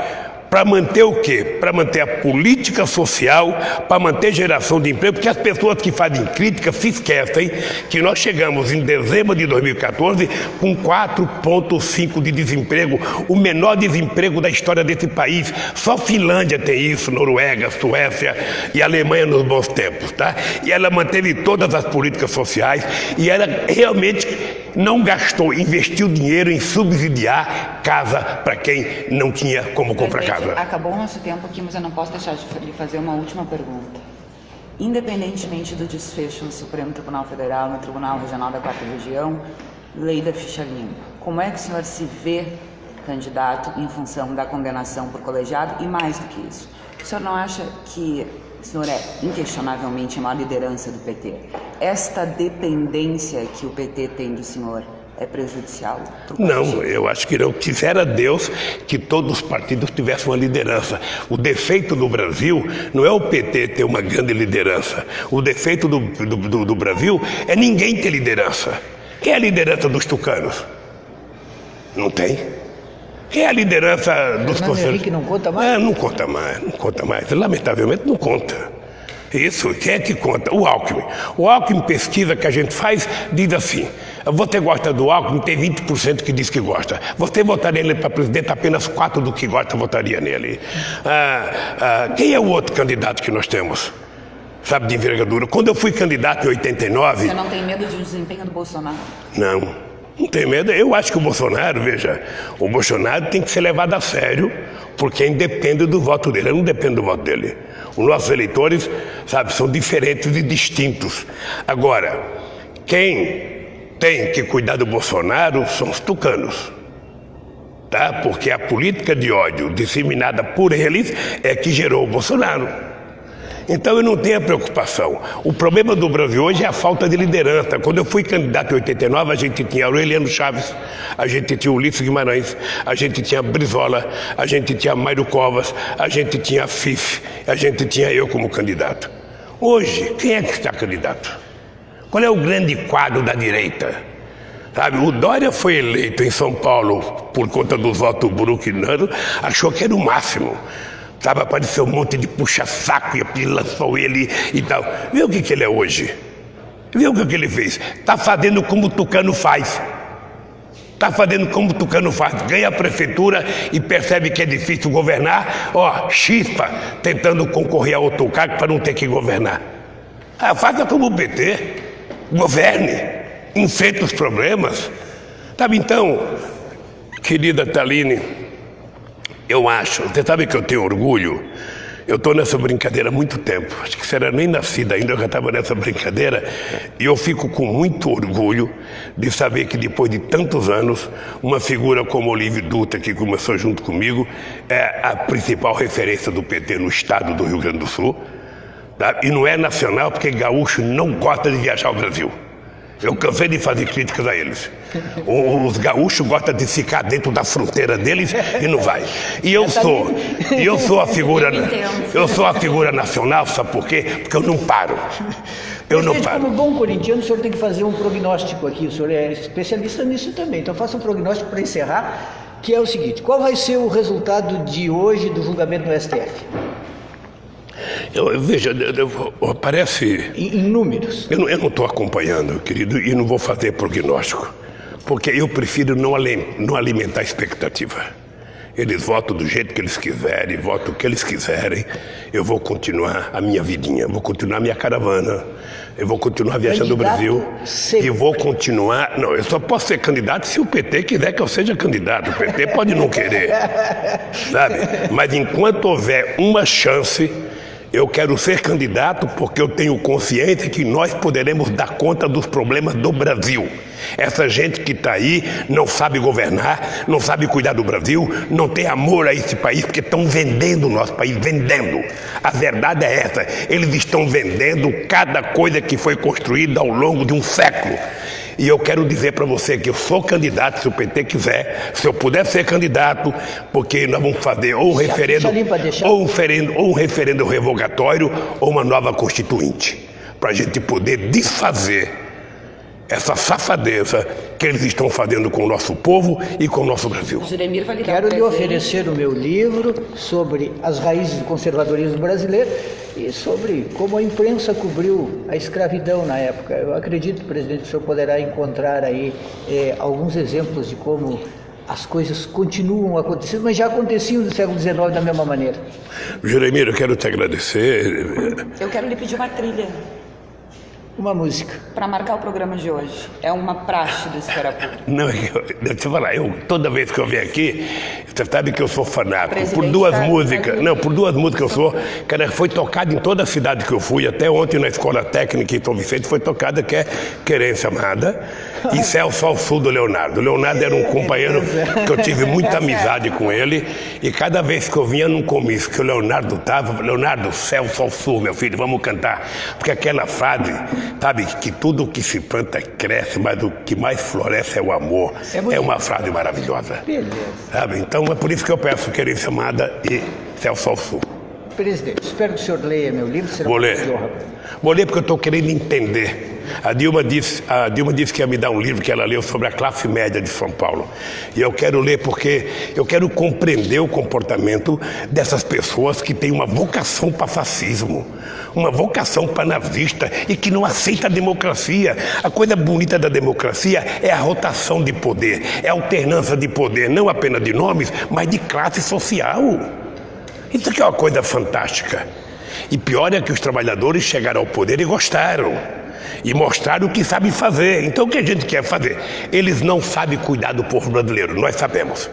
para manter o quê? Para manter a política social, para manter geração de emprego, porque as pessoas que fazem crítica se esquecem que nós chegamos em dezembro de 2014 com 4,5% de desemprego, o menor desemprego da história desse país. Só Finlândia tem isso, Noruega, Suécia e Alemanha nos bons tempos, tá? E ela manteve todas as políticas sociais e ela realmente não gastou, investiu dinheiro em subsidiar casa para quem não tinha como comprar casa. Acabou o nosso tempo aqui, mas eu não posso deixar de lhe fazer uma última pergunta. Independentemente do desfecho no Supremo Tribunal Federal, no Tribunal Regional da Quarta Região, lei da ficha limpa, como é que o senhor se vê candidato em função da condenação por colegiado? E mais do que isso, o senhor não acha que o senhor é inquestionavelmente a maior liderança do PT? Esta dependência que o PT tem do senhor é prejudicial? Não, eu acho que não. Quisera Deus que todos os partidos tivessem uma liderança. O defeito do Brasil não é o PT ter uma grande liderança. O defeito do Brasil é ninguém ter liderança. Quem é a liderança dos tucanos? Não tem. Quem é a liderança dos conselheiros? Henrique não conta mais? Não conta mais. Lamentavelmente não conta. Isso, quem é que conta? O Alckmin. O Alckmin, pesquisa que a gente faz, diz assim, você gosta do Alckmin, tem 20% que diz que gosta. Você votaria nele para presidente, apenas 4% do que gosta votaria nele. Quem é o outro candidato que nós temos? Sabe, de envergadura? Quando eu fui candidato em 89... Você não tem medo de um desempenho do Bolsonaro? Não tem medo. Eu acho que o Bolsonaro tem que ser levado a sério, porque independe do voto dele. Eu não dependo do voto dele. Os nossos eleitores, sabe, são diferentes e distintos. Agora, quem tem que cuidar do Bolsonaro são os tucanos, tá? Porque a política de ódio disseminada por eles é que gerou o Bolsonaro. Então eu não tenho a preocupação. O problema do Brasil hoje é a falta de liderança. Quando eu fui candidato em 89, a gente tinha Aureliano Chaves, a gente tinha Ulisses Guimarães, a gente tinha Brizola, a gente tinha Mário Covas, a gente tinha FIF, a gente tinha eu como candidato. Hoje, quem é que está candidato? Qual é o grande quadro da direita? Sabe, o Dória foi eleito em São Paulo por conta dos votos brooklinianos, achou que era o máximo. Sabe, apareceu um monte de puxa-saco e lançou ele e tal. Viu o que ele é hoje? Viu o que ele fez? Está fazendo como o Tucano faz. Está fazendo como o Tucano faz. Ganha a prefeitura e percebe que é difícil governar. Ó, chispa, tentando concorrer a outro cargo para não ter que governar. Ah, faça como o PT. Governe. Enfrente os problemas. Sabe, então, querida Thaline, eu acho, você sabe que eu tenho orgulho, eu estou nessa brincadeira há muito tempo, acho que você era nem nascida ainda, eu já estava nessa brincadeira, e eu fico com muito orgulho de saber que depois de tantos anos, uma figura como Olívio Dutra, que começou junto comigo, é a principal referência do PT no estado do Rio Grande do Sul, tá? E não é nacional porque gaúcho não gosta de viajar ao Brasil. Eu cansei de fazer críticas a eles. Os gaúchos gostam de ficar dentro da fronteira deles e não vai. E eu sou a figura nacional, sabe por quê? Porque eu não paro. Eu não paro. Como bom corintiano, o senhor tem que fazer um prognóstico aqui. O senhor é especialista nisso também. Então faça um prognóstico para encerrar, que é o seguinte: qual vai ser o resultado de hoje do julgamento no STF? Veja, parece... Em números. Eu não estou acompanhando, querido, e não vou fazer prognóstico, porque eu prefiro não alimentar expectativa. Eles votam do jeito que eles quiserem, votam o que eles quiserem. Eu vou continuar a minha vidinha, vou continuar a minha caravana, eu vou continuar viajando no Brasil e vou continuar... Não, eu só posso ser candidato se o PT quiser que eu seja candidato. O PT pode não querer, sabe? Mas enquanto houver uma chance... Eu quero ser candidato porque eu tenho consciência que nós poderemos dar conta dos problemas do Brasil. Essa gente que está aí não sabe governar, não sabe cuidar do Brasil, não tem amor a esse país porque estão vendendo o nosso país, vendendo. A verdade é essa, eles estão vendendo cada coisa que foi construída ao longo de um século. E eu quero dizer para você que eu sou candidato, se o PT quiser, se eu puder ser candidato, porque nós vamos fazer ou um referendo, ou um referendo revogatório, ou uma nova constituinte, para a gente poder desfazer essa safadeza que eles estão fazendo com o nosso povo e com o nosso Brasil. Quero lhe oferecer o meu livro sobre as raízes do conservadorismo brasileiro e sobre como a imprensa cobriu a escravidão na época. Eu acredito, presidente, que o senhor poderá encontrar aí alguns exemplos de como as coisas continuam acontecendo, mas já aconteciam no século XIX da mesma maneira. Jeremiro, eu quero te agradecer. Eu quero lhe pedir uma trilha. Uma música. Para marcar o programa de hoje. É uma praxe do Esfera Pública. Não, deixa eu te falar, toda vez que eu venho aqui, você sabe que eu sou fanático. Por duas músicas eu sou, cara, foi tocada em toda a cidade que eu fui, até ontem na Escola Técnica em São Vicente foi tocada, que é Querência Amada e Céu Sol Sul do Leonardo. O Leonardo era um companheiro que eu tive muita amizade com ele, e cada vez que eu vinha num comício que o Leonardo estava, Leonardo, Céu Sol Sul, meu filho, vamos cantar. Porque aquela frase, sabe, que tudo que se planta cresce, mas o que mais floresce é o amor. É uma frase maravilhosa. Beleza. Sabe? Então é por isso que eu peço Querência Amada e Céu Sol Sul. Presidente, espero que o senhor leia meu livro. Vou ler. Vou ler porque eu estou querendo entender. A Dilma disse que ia me dar um livro que ela leu sobre a classe média de São Paulo. E eu quero ler porque eu quero compreender o comportamento dessas pessoas que têm uma vocação para fascismo, uma vocação para nazista e que não aceita a democracia. A coisa bonita da democracia é a rotação de poder, é a alternância de poder, não apenas de nomes, mas de classe social. Isso aqui é uma coisa fantástica. E pior é que os trabalhadores chegaram ao poder e gostaram. E mostraram o que sabem fazer. Então o que a gente quer fazer? Eles não sabem cuidar do povo brasileiro, nós sabemos.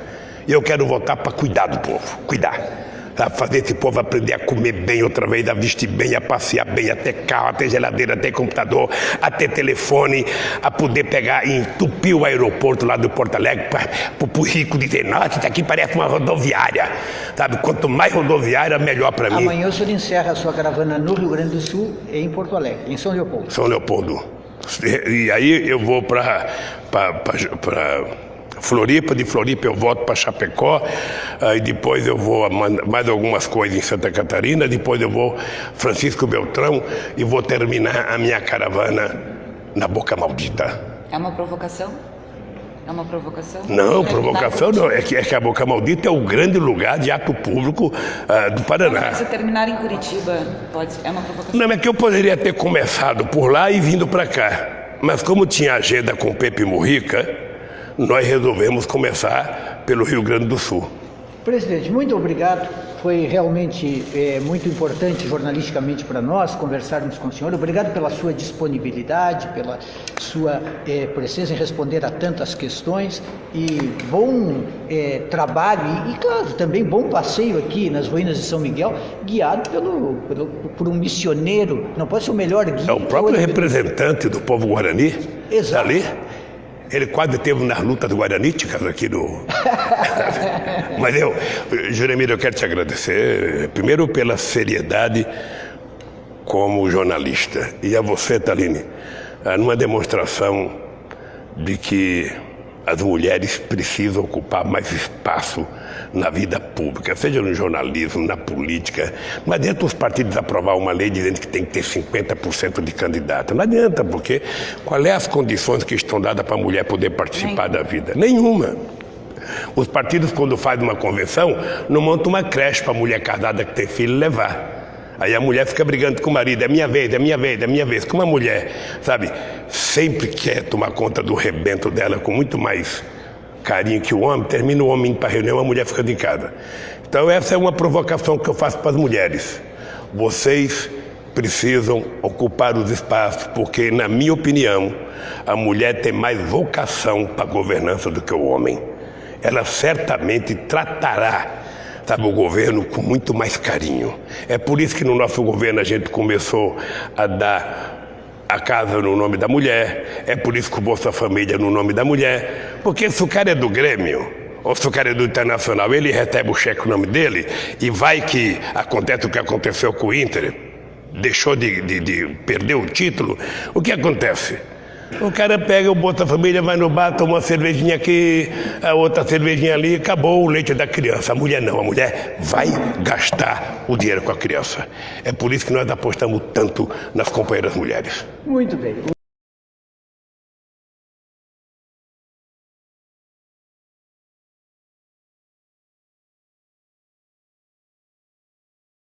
E eu quero votar para cuidar do povo, cuidar. sabe? Fazer esse povo aprender a comer bem outra vez, a vestir bem, a passear bem, a ter carro, a ter geladeira, a ter computador, a ter telefone, a poder pegar e entupir o aeroporto lá do Porto Alegre para o rico dizer, nossa, isso aqui parece uma rodoviária, sabe? Quanto mais rodoviária, melhor para mim. Amanhã o senhor encerra a sua caravana no Rio Grande do Sul, em Porto Alegre, em São Leopoldo. São Leopoldo. E aí eu vou para Floripa, de Floripa eu volto para Chapecó, e depois eu vou a mais algumas coisas em Santa Catarina, depois eu vou Francisco Beltrão e vou terminar a minha caravana na Boca Maldita. É uma provocação? É uma provocação? Não, provocação não. É que a Boca Maldita é o grande lugar de ato público do Paraná. Se terminar em Curitiba, é uma provocação? Não, é que eu poderia ter começado por lá e vindo para cá. Mas como tinha agenda com Pepe Mujica, nós resolvemos começar pelo Rio Grande do Sul. Presidente, muito obrigado. Foi realmente muito importante jornalisticamente para nós conversarmos com o senhor. Obrigado pela sua disponibilidade, pela sua presença em responder a tantas questões e bom trabalho e, claro, também bom passeio aqui nas ruínas de São Miguel, guiado por um missioneiro. Não pode ser o melhor guia. É o próprio representante do povo Guarani. Exato. Ali. Ele quase esteve nas lutas guaraníticas aqui no... Mas Juremir, eu quero te agradecer, primeiro pela seriedade como jornalista. E a você, Thaline, numa demonstração de que as mulheres precisam ocupar mais espaço na vida pública, seja no jornalismo, na política. Não adianta os partidos aprovar uma lei dizendo que tem que ter 50% de candidato. Não adianta, porque qual é as condições que estão dadas para a mulher poder participar da vida? Nenhuma. Os partidos, quando fazem uma convenção, não montam uma creche para a mulher casada que tem filho levar. Aí a mulher fica brigando com o marido, é minha vez, é minha vez, é minha vez. Como a mulher, sabe, sempre quer tomar conta do rebento dela com muito mais carinho que o homem, termina o homem indo para a reunião, a mulher fica de casa. Então essa é uma provocação que eu faço para as mulheres. Vocês precisam ocupar os espaços, porque, na minha opinião, a mulher tem mais vocação para a governança do que o homem. Ela certamente tratará, sabe, o governo com muito mais carinho. É por isso que no nosso governo a gente começou a dar a casa no nome da mulher, é por isso que o Bolsa Família no nome da mulher, porque se o cara é do Grêmio, ou se o cara é do Internacional, ele recebe o cheque no nome dele, e vai que acontece o que aconteceu com o Inter, deixou de perder o título, o que acontece? O cara pega o Bolsa Família, vai no bar, toma uma cervejinha aqui, a outra cervejinha ali, acabou o leite da criança. A mulher não, a mulher vai gastar o dinheiro com a criança. É por isso que nós apostamos tanto nas companheiras mulheres. Muito bem.